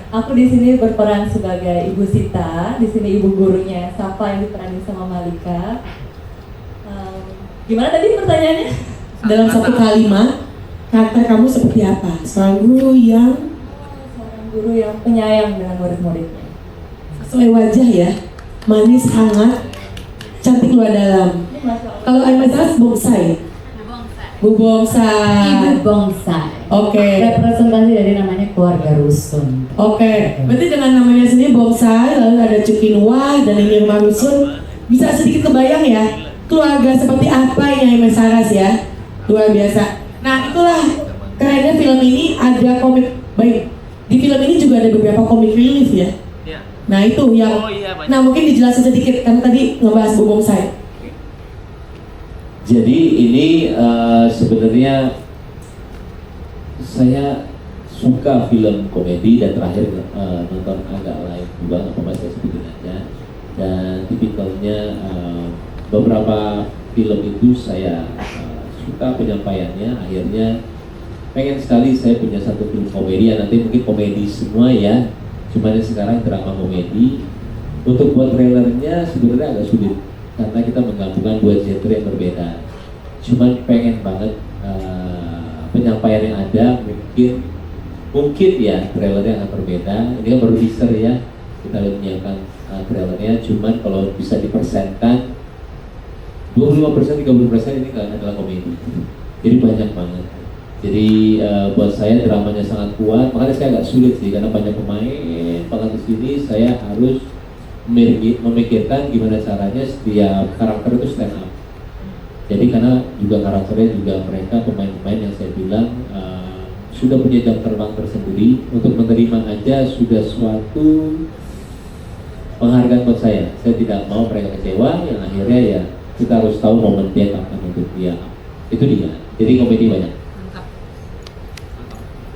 Aku di sini berperan sebagai Ibu Sita, di sini ibu gurunya Safa yang diperanin sama Malika. Gimana tadi pertanyaannya? Dalam satu kalimat, karakter kamu seperti apa? Seorang guru yang penyayang dengan murid-muridnya. Sesuai wajah ya, manis, hangat, cantik luar dalam. Kalau Ime Saras Bongsai. Bu Bongsai. Ibu Bongsai. Oke. Representasi dari namanya keluarga rusun. Oke. Berarti dengan namanya sendiri Bongsai, lalu ada Chu Bin-hwa dan ini rumah rusun, bisa sedikit kebayang ya keluarga seperti apa yang Ime Saras ya. Luar biasa. Nah, itulah kerennya film ini, ada komik baik. Di film ini juga ada beberapa komik relief ya. Nah, itu yang nah mungkin dijelasin sedikit karena tadi ngebahas Bu Bongsai. Jadi ini sebenarnya saya suka film komedi dan terakhir nonton agak lain juga, apa saya sebutin aja. Dan tipikalnya beberapa film itu saya suka penyampaiannya. Akhirnya pengen sekali saya punya satu film komedi, ya nanti mungkin komedi semua ya. Cuman sekarang drama komedi. Untuk buat trailernya sebenarnya agak sulit karena kita menggabungkan dua genre yang berbeda. Cuman pengen banget penyampaian yang ada mungkin ya trailernya akan berbeda. Ini kan baru teaser ya, kita menyiapkan trailernya. Cuman kalau bisa dipersenkan 25%, 30% ini adalah komedi. Jadi banyak banget. Jadi buat saya dramanya sangat kuat. Makanya saya agak sulit sih karena banyak pemain. Pada di sini saya harus memikirkan gimana caranya setiap karakter itu stand up. Jadi karena juga karakternya juga mereka pemain-pemain yang saya bilang sudah punya jam terbang tersendiri, untuk menerima aja sudah suatu penghargaan buat saya. Saya tidak mau mereka kecewa, yang akhirnya ya kita harus tahu momen dia kapan untuk dia. Itu dia. Jadi komedi banyak.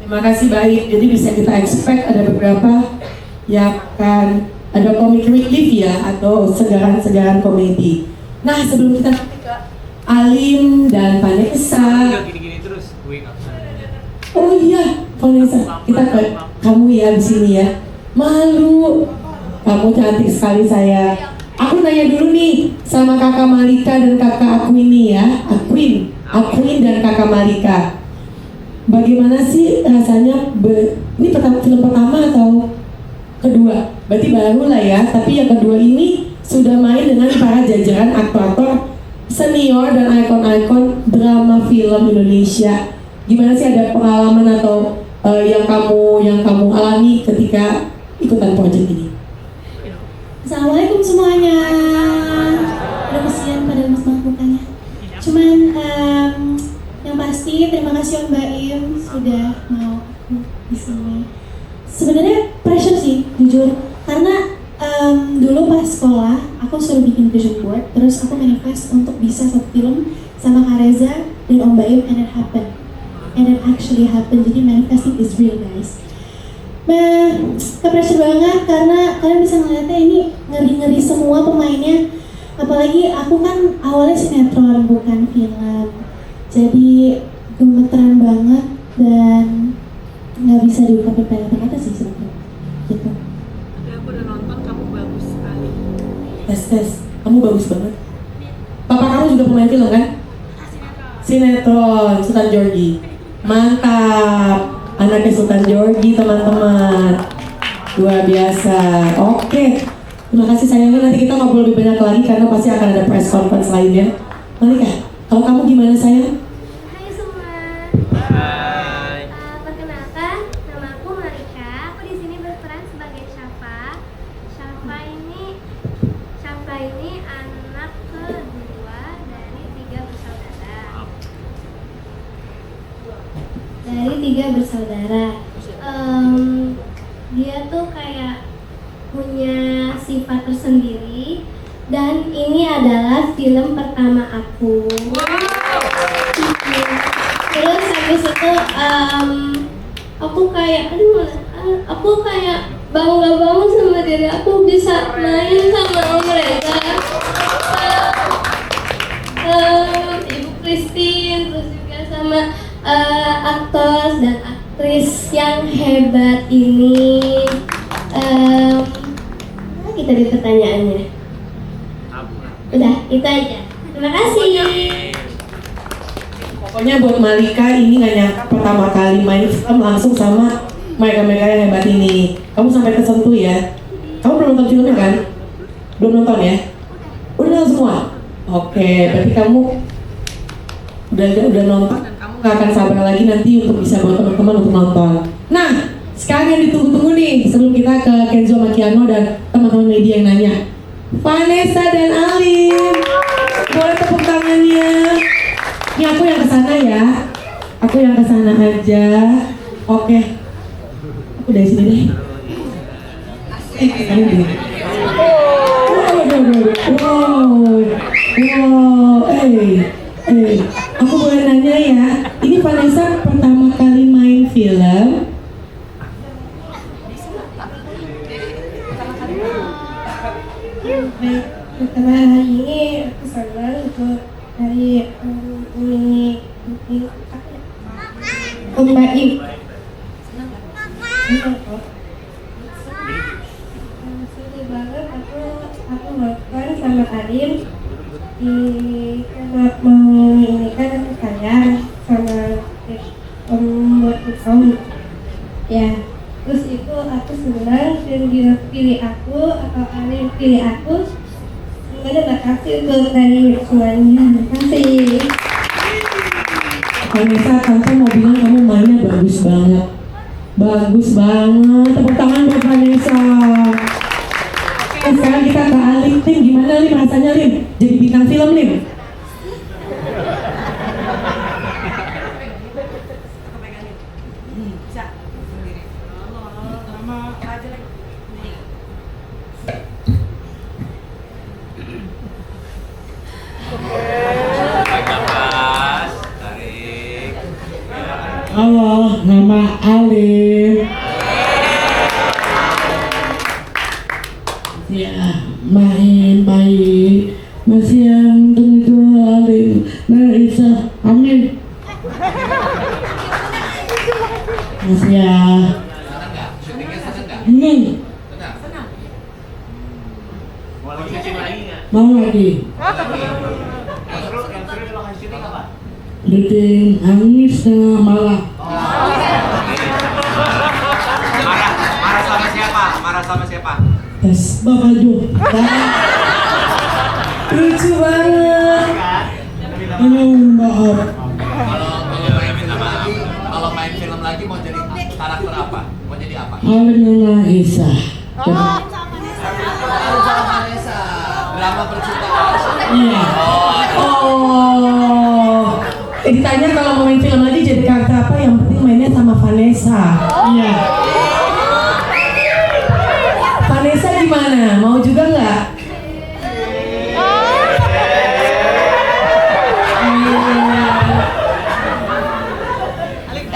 Terima kasih baik. Jadi bisa kita expect ada beberapa yang akan ada komik relief ya atau segaran-segaran komedi. Nah, sebelum kita ke Alim dan Vanessa. Gini-gini terus. Oh iya, Vanessa, kita ke kamu ya di sini ya. Malu. Kamu cantik sekali saya. Aku nanya dulu nih sama kakak Malika dan kakak aku ini ya, Aquin dan kakak Malika. Bagaimana sih rasanya ini film pertama atau kedua? Berarti baru lah ya, tapi yang kedua ini sudah main dengan para jajaran aktor-aktor senior dan ikon-ikon drama film Indonesia. Gimana sih, ada pengalaman atau yang kamu alami ketika ikutan proyek ini? Assalamualaikum semuanya. Udah kesian pada lemas banget mukanya. Cuman yang pasti terima kasih Om Baim sudah mau aku di sini. Sebenarnya pressure sih, jujur, karena dulu pas sekolah aku suruh bikin vision board, terus aku manifest untuk bisa satu film sama Kak Reza dan Om Baim, and it happened. And it actually happened. Jadi manifesting is real, guys. Ke-pressure banget karena kalian bisa ngeliatnya ini ngeri-ngeri semua pemainnya. Apalagi aku kan awalnya sinetron bukan film. Jadi gemeteran banget dan nggak bisa diungkapin pakai kata-kata sih sebenarnya. Gitu. Tapi aku udah nonton, kamu bagus sekali. Tes, kamu bagus banget. Papa kamu juga pemain film kan? Sinetron, Sultan Jorgi. Mantap, anaknya Sultan Jorgi teman-teman. Luar biasa. Oke, terima kasih sayangnya. Nanti kita ngobrol lebih banyak lagi karena pasti akan ada press conference lainnya. Malika, kalau kamu gimana sayang? Hai semua. Perkenalkan, nama aku Malika. Aku di sini berperan sebagai Syafa. Syafa ini anak kedua dari 3 bersaudara. Dia tuh kayak punya sifat tersendiri dan ini adalah film pertama aku. Terus habis itu aku kayak bangga banget sama diri aku bisa main sama mereka. Ibu Christine, terus juga sama aktor dan aktris yang hebat ini. Kita di pertanyaannya. Udah, itu aja. Terima kasih. Pokoknya buat Malika ini nggak nyangka pertama kali main film langsung sama mereka-mereka yang hebat ini. Kamu sampai tersentuh ya. Kamu belum nonton filmnya kan? Belum nonton ya? Udah nonton semua? Oke, berarti kamu udah nonton dan kamu nggak akan sabar lagi nanti untuk bisa buat teman-teman untuk nonton. Nah, sekarang yang ditunggu-tunggu nih sebelum kita ke Kenzo Makiano dan teman-teman media yang nanya. Vanessa dan Alim, boleh tepuk tangannya. Ini aku yang kesana ya. Aku yang kesana aja. Oke. Aku dari sini deh. Alim deh. Aku boleh nanya ya. Ini Vanessa pertama kali main film. Pertama hari ini aku senang untuk dari Om Baim. Sedih banget aku nonton sama Alim di menginginkan saya sama Om buat Om. Ya, terus itu aku senang dan dia pilih aku atau Alim pilih aku. Terima kasih untuk dari semuanya. Terima kasih. Vanessa, tante mau bilang kamu mainnya bagus banget. Bagus banget. Tepuk tangan buat Vanessa. Sekarang kita ke Alim. Lim, gimana Lim rasanya Lim? Jadi bintang film Lim? Halo, nama Alim. Ya, main baik. Masih yang itu Alim. Nah, Isa, amin. Masih ya. Senang. Mau lagi syuting lagi nggak? Mau lagi. Yang seru di lokasi syuting apa? Syuting Angin Setengah Malam. Marah sama siapa? Tes Bapak Jo. Lucu banget. Maaf. Kalau main film lagi mau jadi karakter apa? Mau jadi apa? Alim Isa. Drama percintaan. Iya. Ditanya kalau mau main film lagi jadi karakter apa, yang penting mainnya sama Vanessa. Iya. Vanessa gimana? Mau juga nggak?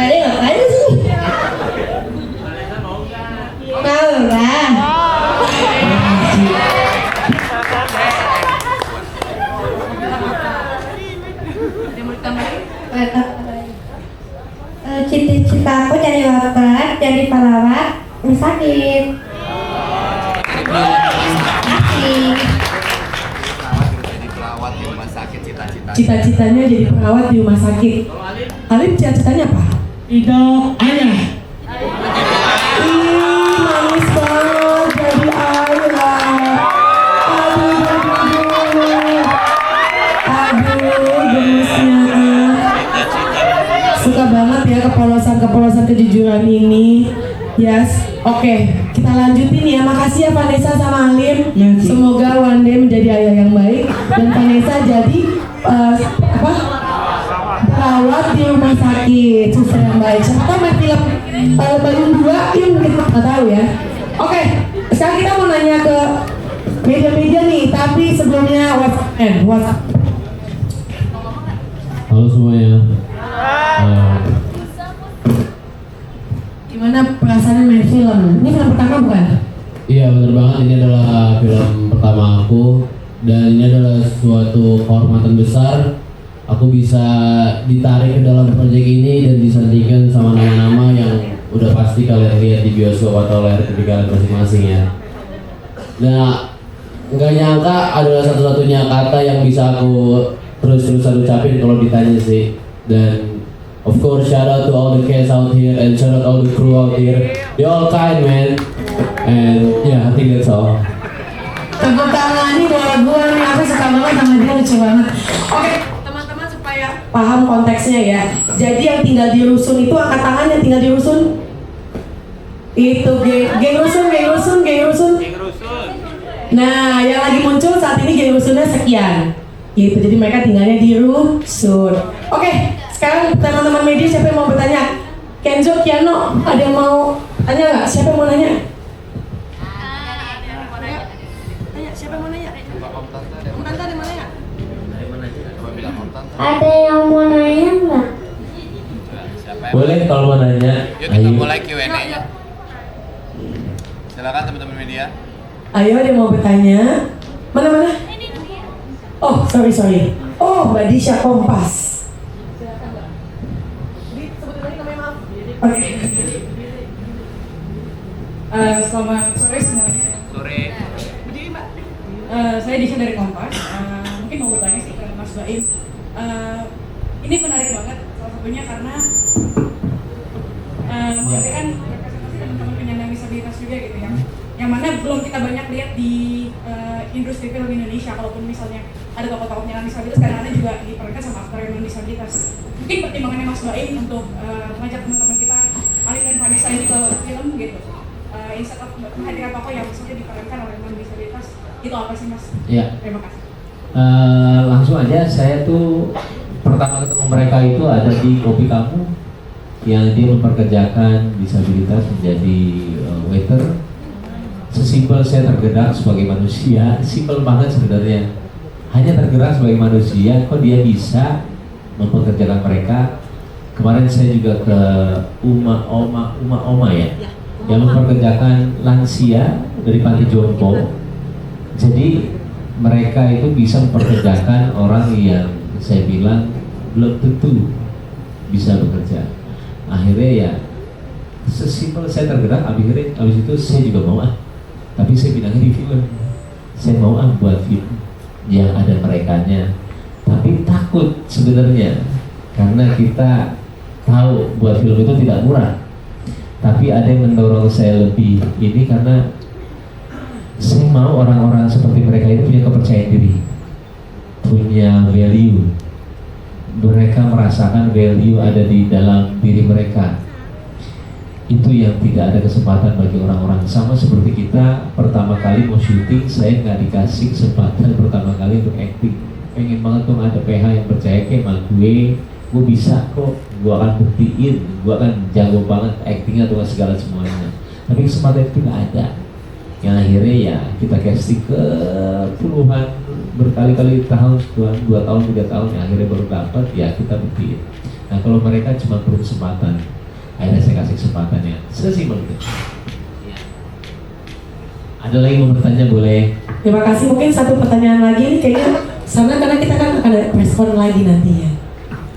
Ada ngapain sih? Mau lah. cita aku jadi dokter, jadi perawat rumah sakit. Jadi perawat di rumah sakit cita-cita. Cita-citanya jadi perawat di rumah sakit. Halim cita-citanya apa? Tidak ayah. Ih, manis banget jadi ayah. Aduh, gemasnya. Suka banget ya kepolosan kejujuran ini. Yes, oke, kita lanjutin ya. Makasih ya Vanessa sama Halim. Semoga one day menjadi ayah yang baik dan Vanessa jadi perawat di rumah sakit, suster yang baik. Siapa tahu main film Balloon 2, ya mungkin nggak tahu ya. Oke, sekarang kita mau nanya ke media-media nih, tapi sebelumnya WhatsApp. Halo semuanya. Gimana perasaannya main film? Ini film pertama bukan? Iya benar banget, ini adalah film pertama aku dan ini adalah suatu kehormatan besar. Aku bisa ditarik ke dalam proyek ini dan disandingkan sama nama-nama yang udah pasti kalian lihat di bioskop atau layar TV kalian masing-masing ya. Nah, nggak nyangka adalah satu-satunya kata yang bisa aku terus-terusan ucapin kalau ditanya sih. Dan of course shout out to all the cast out here and shout out all the crew out here. They all kind man. And yeah, I think that's all. Tepuk tangan nih buat gue nih, aku suka banget sama dia, lucu banget. Oke, teman-teman supaya paham konteksnya ya. Jadi yang tinggal di rusun itu angkat tangan yang tinggal di rusun. Itu geng rusun. Nah, yang lagi muncul saat ini geng rusunnya sekian. Gitu, jadi mereka tinggalnya di rusun. Oke, sekarang teman-teman media siapa yang mau bertanya? Kenzo, Kiano, ada yang mau tanya nggak? Siapa yang mau nanya? Siapa yang mau nanya? Om Tante ada yang mau nanya? Ada yang mau nanya nggak? Boleh kalau mau nanya. Yuk kita mulai Q&A-nya. Silakan teman-teman media. Ayo, ada yang mau bertanya? Mana? Oh, sorry. Oh, Mbak Disha Kompas. Oke. Selamat sore semuanya. Sore. Berdiri Mbak. Saya Disha dari Kompas. Mungkin mau bertanya sih ke Mas Baim. Ini menarik banget salah satunya karena menghadirkan representasi teman-teman penyandang disabilitas juga gitu ya. Yang mana belum kita banyak lihat di industri film Indonesia. Kalaupun misalnya ada tokoh-tokoh penyandang disabilitas, kadang-kadang juga diperankan sama aktor yang non disabilitas. Mungkin pertimbangannya Mas Baim untuk mengajak teman-teman kita Halim dan Vanessa ini ke film gitu. Instead of menghadirkan tokoh yang maksudnya diperankan oleh non disabilitas, itu apa sih Mas? Iya. Terima kasih. Langsung aja, saya tuh pertama ketemu mereka itu ada di Kopi Kamu yang dia memperkerjakan disabilitas menjadi waiter. Sesimpel saya tergerak sebagai manusia, simpel banget sebenarnya. Hanya tergerak sebagai manusia, kok dia bisa mempekerjakan mereka. Kemarin saya juga ke Uma ya, yang memperkerjakan lansia dari panti jompo. Jadi mereka itu bisa memperkerjakan orang yang saya bilang belum tentu bisa bekerja. Akhirnya ya sesimpel saya tergerak, abis itu saya juga mau tapi saya bilangnya di film, saya mau buat film yang ada merekanya, tapi takut sebenarnya karena kita tahu buat film itu tidak murah, tapi ada yang mendorong saya lebih ini karena saya mau orang-orang seperti mereka itu punya kepercayaan diri, punya value, mereka merasakan value ada di dalam diri mereka. Itu yang tidak ada kesempatan bagi orang-orang. Sama seperti kita pertama kali mau syuting, saya nggak dikasih kesempatan pertama kali untuk acting. Pengen banget tuh ada PH yang percaya kayak sama gue bisa kok, gue akan buktiin, gue akan jago banget actingnya atau segala semuanya. Tapi kesempatan itu nggak ada. Yang akhirnya ya kita casting ke puluhan berkali-kali tahun, 2 tahun, 3 tahun, yang akhirnya baru dapat, ya kita buktiin. Nah kalau mereka cuma perlu kesempatan, akhirnya saya kasih kesempatannya. Sesimpel itu. Ada lagi mau bertanya boleh? Terima kasih. Mungkin satu pertanyaan lagi nih kayaknya karena kita kan ada press con lagi nantinya.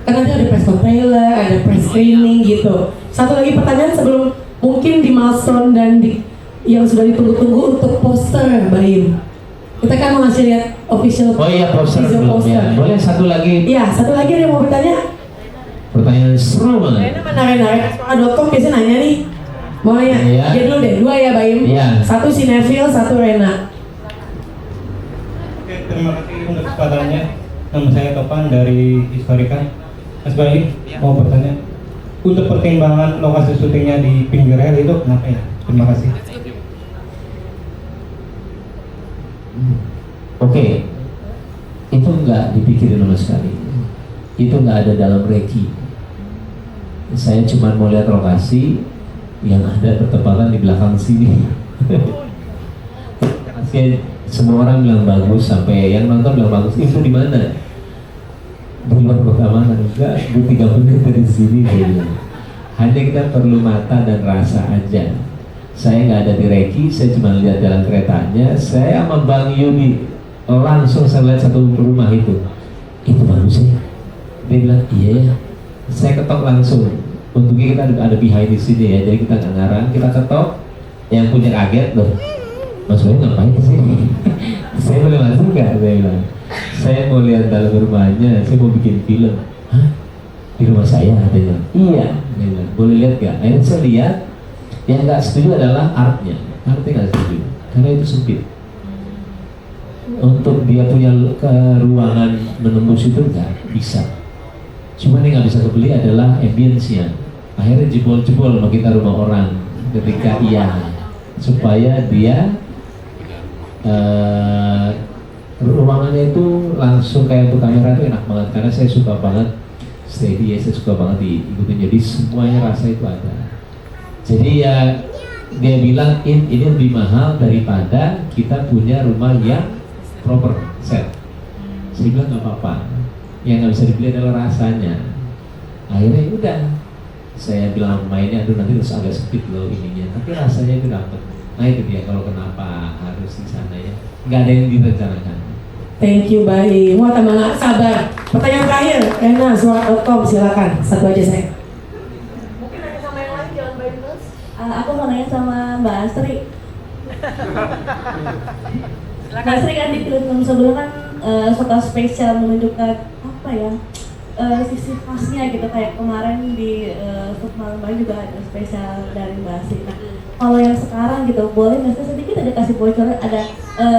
Kan nanti ada press con trailer, ada press screening gitu. Satu lagi pertanyaan sebelum mungkin di milestone dan yang sudah ditunggu-tunggu untuk poster Baim. Kita kan mau ngasih lihat official. Oh iya, poster belum ya. Boleh satu lagi? Iya, satu lagi ada yang mau bertanya. Pertanyaan seru banget. Rena.com biasanya nanya nih. Mau nanya? Iya. Jadi dulu deh, 2 ya Baim. Iya. Satu Sineville, satu Rena. Oke, terima kasih untuk kesempatannya. Nama saya Topan dari Historika. Mas Baim, mau bertanya. Untuk pertimbangan lokasi syutingnya di pinggir rel itu kenapa ya? Terima kasih. Oke, itu nggak dipikirin sama sekali. Itu nggak ada dalam reki. Saya cuma mau lihat lokasi yang ada bertepatan di belakang sini. Semua orang bilang bagus, sampai yang nonton bilang bagus. Itu di mana? Di luar kota mana? Enggak, di 3 menit dari sini. Hanya kita perlu mata dan rasa aja. Saya nggak ada di reki, saya cuma lihat jalan keretanya. Saya sama Bang Yudi langsung saya lihat satu rumah itu bagus ya. Dia bilang iya ya. Saya ketok langsung. Untungnya kita ada behind di sini ya, jadi kita nggak ngarang, kita ketok. Yang punya kaget loh, Mas Baim ngapain sih? Saya boleh masuk nggak? Saya bilang, saya mau lihat dalam rumahnya, saya mau bikin film. Hah? Di rumah saya? Dia bilang, iya. Dia bilang, boleh lihat nggak? Akhirnya saya lihat. Yang nggak setuju adalah artnya nggak setuju, karena itu sempit. Untuk dia punya ruangan menembus itu nggak bisa. Cuma yang nggak bisa kebeli adalah ambience-nya. Akhirnya jebol-jebol sama kita rumah orang ketika supaya dia ruangannya itu langsung kayak untuk kamera itu enak banget, karena saya suka banget steady ya, saya suka banget diikutin, jadi semuanya rasa itu ada. Jadi ya dia bilang ini lebih mahal daripada kita punya rumah yang proper set. Saya bilang nggak apa-apa, yang nggak bisa dibeli adalah rasanya. Akhirnya udah, saya bilang mainnya aduh nanti terus agak sempit loh ininya, tapi rasanya itu dapet. Nah itu dia kalau kenapa harus di sana ya, nggak ada yang direncanakan. Thank you Baim. Wah tambah nggak sabar. Pertanyaan terakhir, Rena Suara.com silakan. Satu aja saya. Aku mau nanya sama Mbak Astri. Mbak Astri kan di film sebelumnya kan suka spesial menunjukkan apa ya, sisi khasnya gitu, kayak kemarin di Sukma Lembang juga ada spesial dari Mbak Astri. Nah, kalau yang sekarang gitu, boleh nggak sih sedikit ada kasih bocoran, ada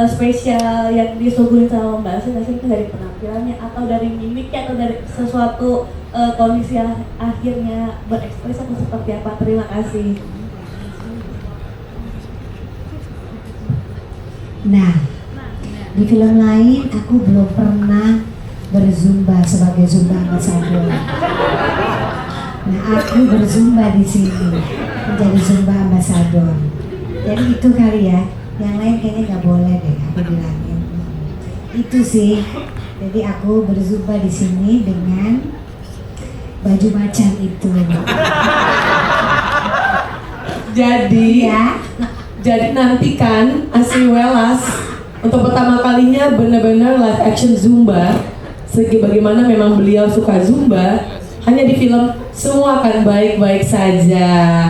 spesial yang disuguhin sama Mbak Astri, nggak sih, itu dari penampilannya atau dari mimiknya atau dari sesuatu kondisi akhirnya berekspresi atau seperti apa? Terima kasih. Nah, di film lain aku belum pernah berzumba sebagai zumba ambassador. Nah, aku berzumba di sini menjadi zumba ambassador. Jadi itu kali ya. Yang lain kayaknya nggak boleh deh aku bilangin. Itu sih. Jadi aku berzumba di sini dengan baju macan itu. Jadi ya. Jadi nantikan Asri Welas untuk pertama kalinya benar-benar live action Zumba. Bagaimana memang beliau suka Zumba, hanya di film semua akan baik-baik saja.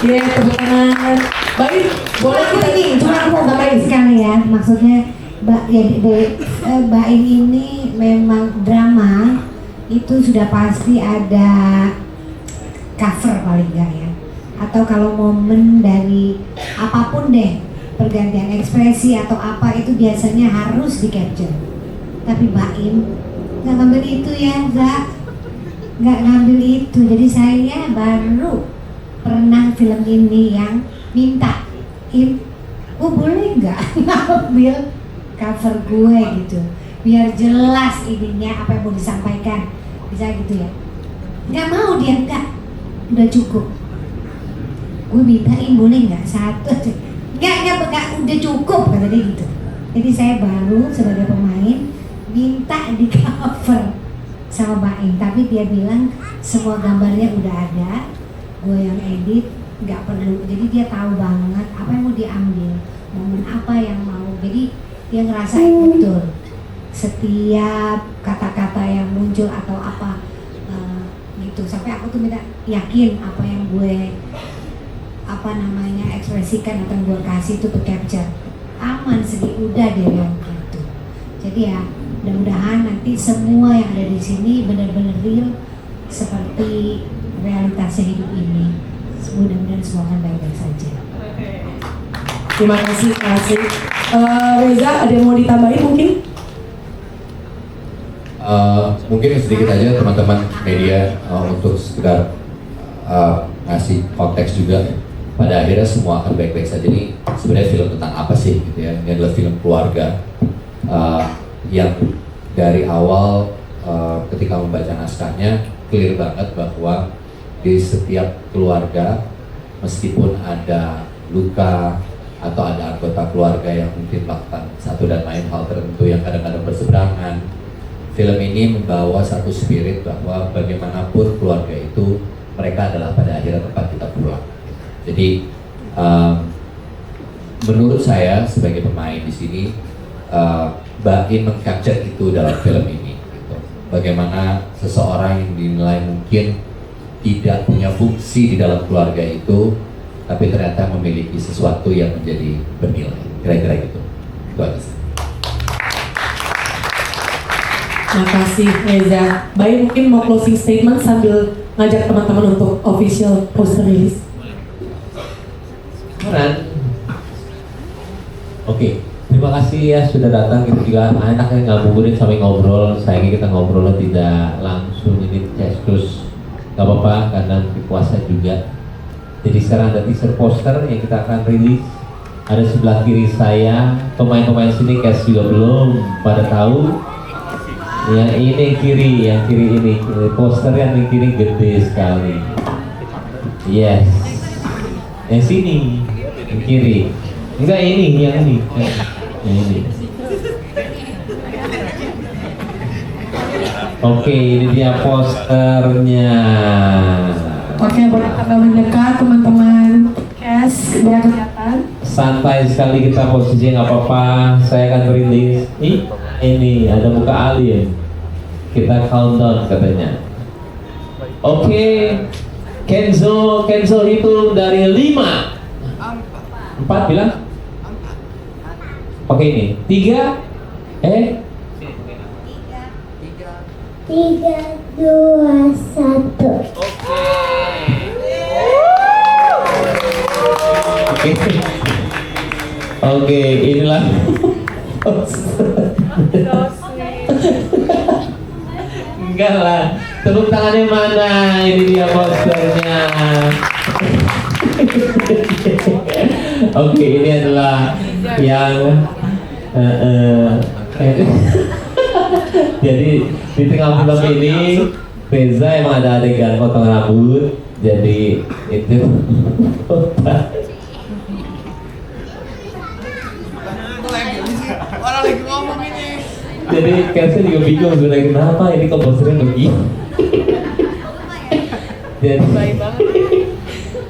Ya, tepuk tangan. Baik, boleh kita ini cuma aku mau tambahin sekali ya. Maksudnya Baim ini memang drama itu sudah pasti ada cover paling enggak ya. Atau kalau momen dari apapun deh, pergantian ekspresi atau apa itu biasanya harus di capture. Tapi Baim nggak ngambil itu ya, nggak ngambil itu. Jadi saya baru pernah film ini yang minta, boleh nggak ngambil cover gue gitu, biar jelas ininya apa yang mau disampaikan, bisa gitu ya. Nggak mau dia, nggak, udah cukup. Gue mintain boleh nggak satu, nggak udah cukup kata dia gitu. Jadi saya baru sebagai pemain minta di cover sama Baim, tapi dia bilang semua gambarnya udah ada, gue yang edit, nggak perlu. Jadi dia tahu banget apa yang mau diambil, momen apa yang mau. Jadi dia ngerasain betul setiap kata-kata yang muncul atau apa gitu. gitu. Sampai aku tuh minta yakin apa yang gue ekspresikan atau yang gue kasih itu capture aman sih, udah deh yang gitu. Jadi ya mudah-mudahan nanti semua yang ada di sini benar-benar real seperti realitasnya hidup ini. Mudah-mudahan semua akan baik-baik saja. Terima kasih, Reza, ada yang mau ditambahin mungkin? Mungkin sedikit aja teman-teman media untuk sekedar ngasih konteks juga. Pada akhirnya semua akan baik-baik saja. Ini sebenarnya film tentang apa sih gitu ya? Ini adalah film keluarga yang dari awal ketika membaca naskahnya clear banget bahwa di setiap keluarga meskipun ada luka atau ada anggota keluarga yang mungkin melakukan satu dan lain hal tertentu yang kadang-kadang berseberangan, film ini membawa satu spirit bahwa bagaimanapun keluarga itu mereka adalah pada akhirnya tempat kita pulang. Jadi menurut saya sebagai pemain di sini, Mbak In meng-capture itu dalam film ini. Gitu. Bagaimana seseorang yang dinilai mungkin tidak punya fungsi di dalam keluarga itu, tapi ternyata memiliki sesuatu yang menjadi bernilai. Kira-kira gitu. Itu aja sih. Makasih Reza. Baik, mungkin mau closing statement sambil ngajak teman-teman untuk official poster release. Oke, terima kasih ya sudah datang. Kita juga enaknya ngabuburit sampai ngobrol. Sayangnya kita ngobrolnya tidak langsung, ini terus gak apa-apa karena di puasa juga. Jadi sekarang ada teaser poster yang kita akan rilis. Ada sebelah kiri saya, pemain-pemain sini cast juga belum pada tahu. Yang kiri ini poster yang kiri gede sekali. Yes, yang sini yang kiri. Enggak, yang ini. Oke, ini dia posternya. Oke, boleh agak mendekat teman-teman. Yes, biar kelihatan. Santai sekali kita posisi, nggak apa-apa. Saya akan rilis. Ini ada muka alien. Kita countdown katanya. Oke, Kenzo hitung dari 5. 4 bilang? Oke, ini 3. 3, 2, 1. Oke, inilah. Enggak lah, tepuk tangannya mana? Ini dia posternya. Oke, ini adalah yang jadi di tengah film ini Reza emang ada adegan potong rambut, jadi itu Orang lagi ngomong ini. jadi saya juga bingung sebenarnya kenapa ini komposernya begini.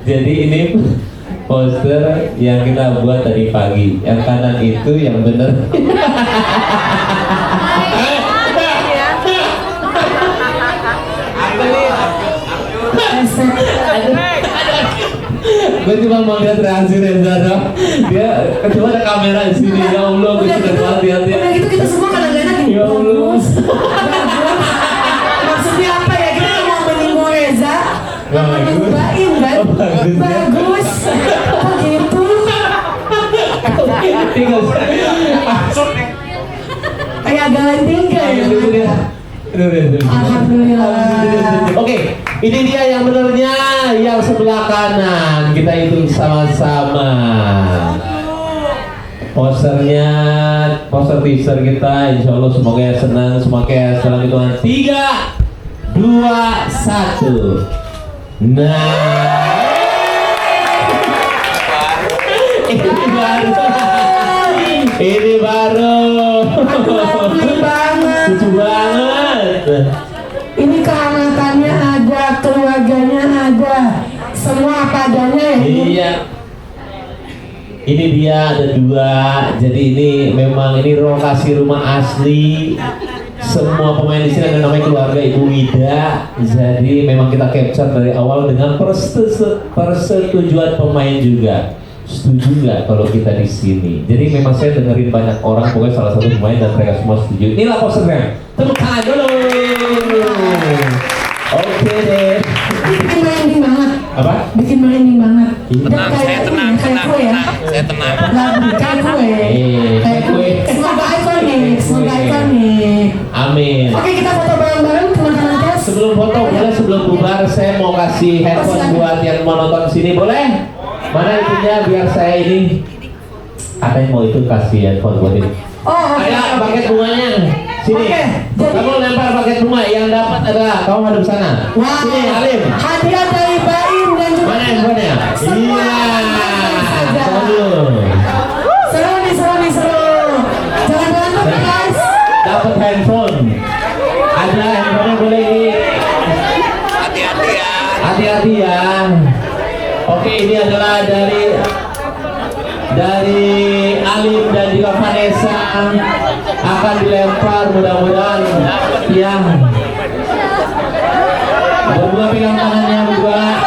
Jadi ini poster yang kita buat tadi pagi. Yang kanan itu yang bener. Gue cuma mau lihat reaksi Reza dong. Dia kecuali ada kamera di sini. Ya Allah, gue sudah lihat ya. Udah gitu kita semua kadang-kadang gini. Ya Allah. Maksudnya apa ya? Kita mau menyinggung Reza, mau nyobain kan? Bagus. Kok gitu? Kayak galan tinggal ya. Alhamdulillah. Oke, ini dia yang benernya, yang sebelah kanan. Kita hitung sama-sama. Posternya, poster teaser kita. Insya Allah semoga senang, semoga dalam hitungan 3, 2, 1. Nah, ini baru. Lucu banget. Ini kehangatannya ada, keluarganya ada, semua apa adanya ya. Iya. Ini dia ada 2. Jadi ini memang ini lokasi rumah asli. semua pemain di sini ada namanya keluarga Ibu Wida. Jadi memang kita capture dari awal dengan persetujuan pemain juga. Setuju nggak kalau kita di sini? Jadi memang saya dengerin banyak orang, pokoknya salah satu pemain dan mereka semua setuju. Inilah posternya. Tepuk tangan dulu. Oke deh. Bikin merinding banget. Apa? Bikin merinding banget. Tenang, saya tenang, tenang, tenang. Saya tenang. Kayak kue. Kayak kue. Semoga ikonik, semoga ikonik. Amin. Oke, kita foto bareng-bareng teman-teman kes. Sebelum foto, boleh sebelum bubar saya mau kasih handphone buat yang mau nonton sini, boleh? Mana itunya biar saya ini. Katanya mau itu kasih handphone buat ini. Oh, ada paket bunganya. Sini. Kamu lempar paket bunga, yang dapat adalah kamu hadap sana. Wah. Sini, Alim. Hadiah dari Baim dan juga Mana handphonenya? Iya. Seru nih, seru nih, seru. Jangan berantem ya, guys. Dapat handphone. Ada handphonenya boleh ini. Hati-hati ya. Hati-hati ya. Oke, ini adalah dari Alim dan juga Vanessa akan dilempar, mudah-mudahan ya. Berdua pegang tangannya berdua.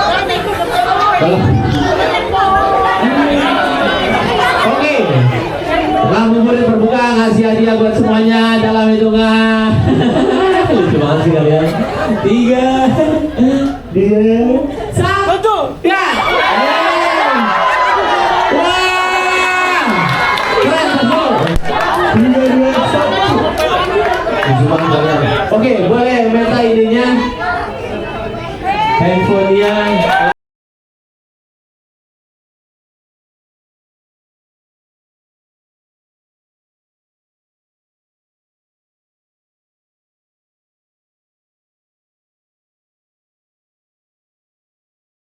Oke, lampu boleh berbuka, ngasih hadiah buat semuanya dalam hitungan. Lucu banget sih kalian. 3, 2, 1, ya. Oke, boleh minta ininya, handphonenya.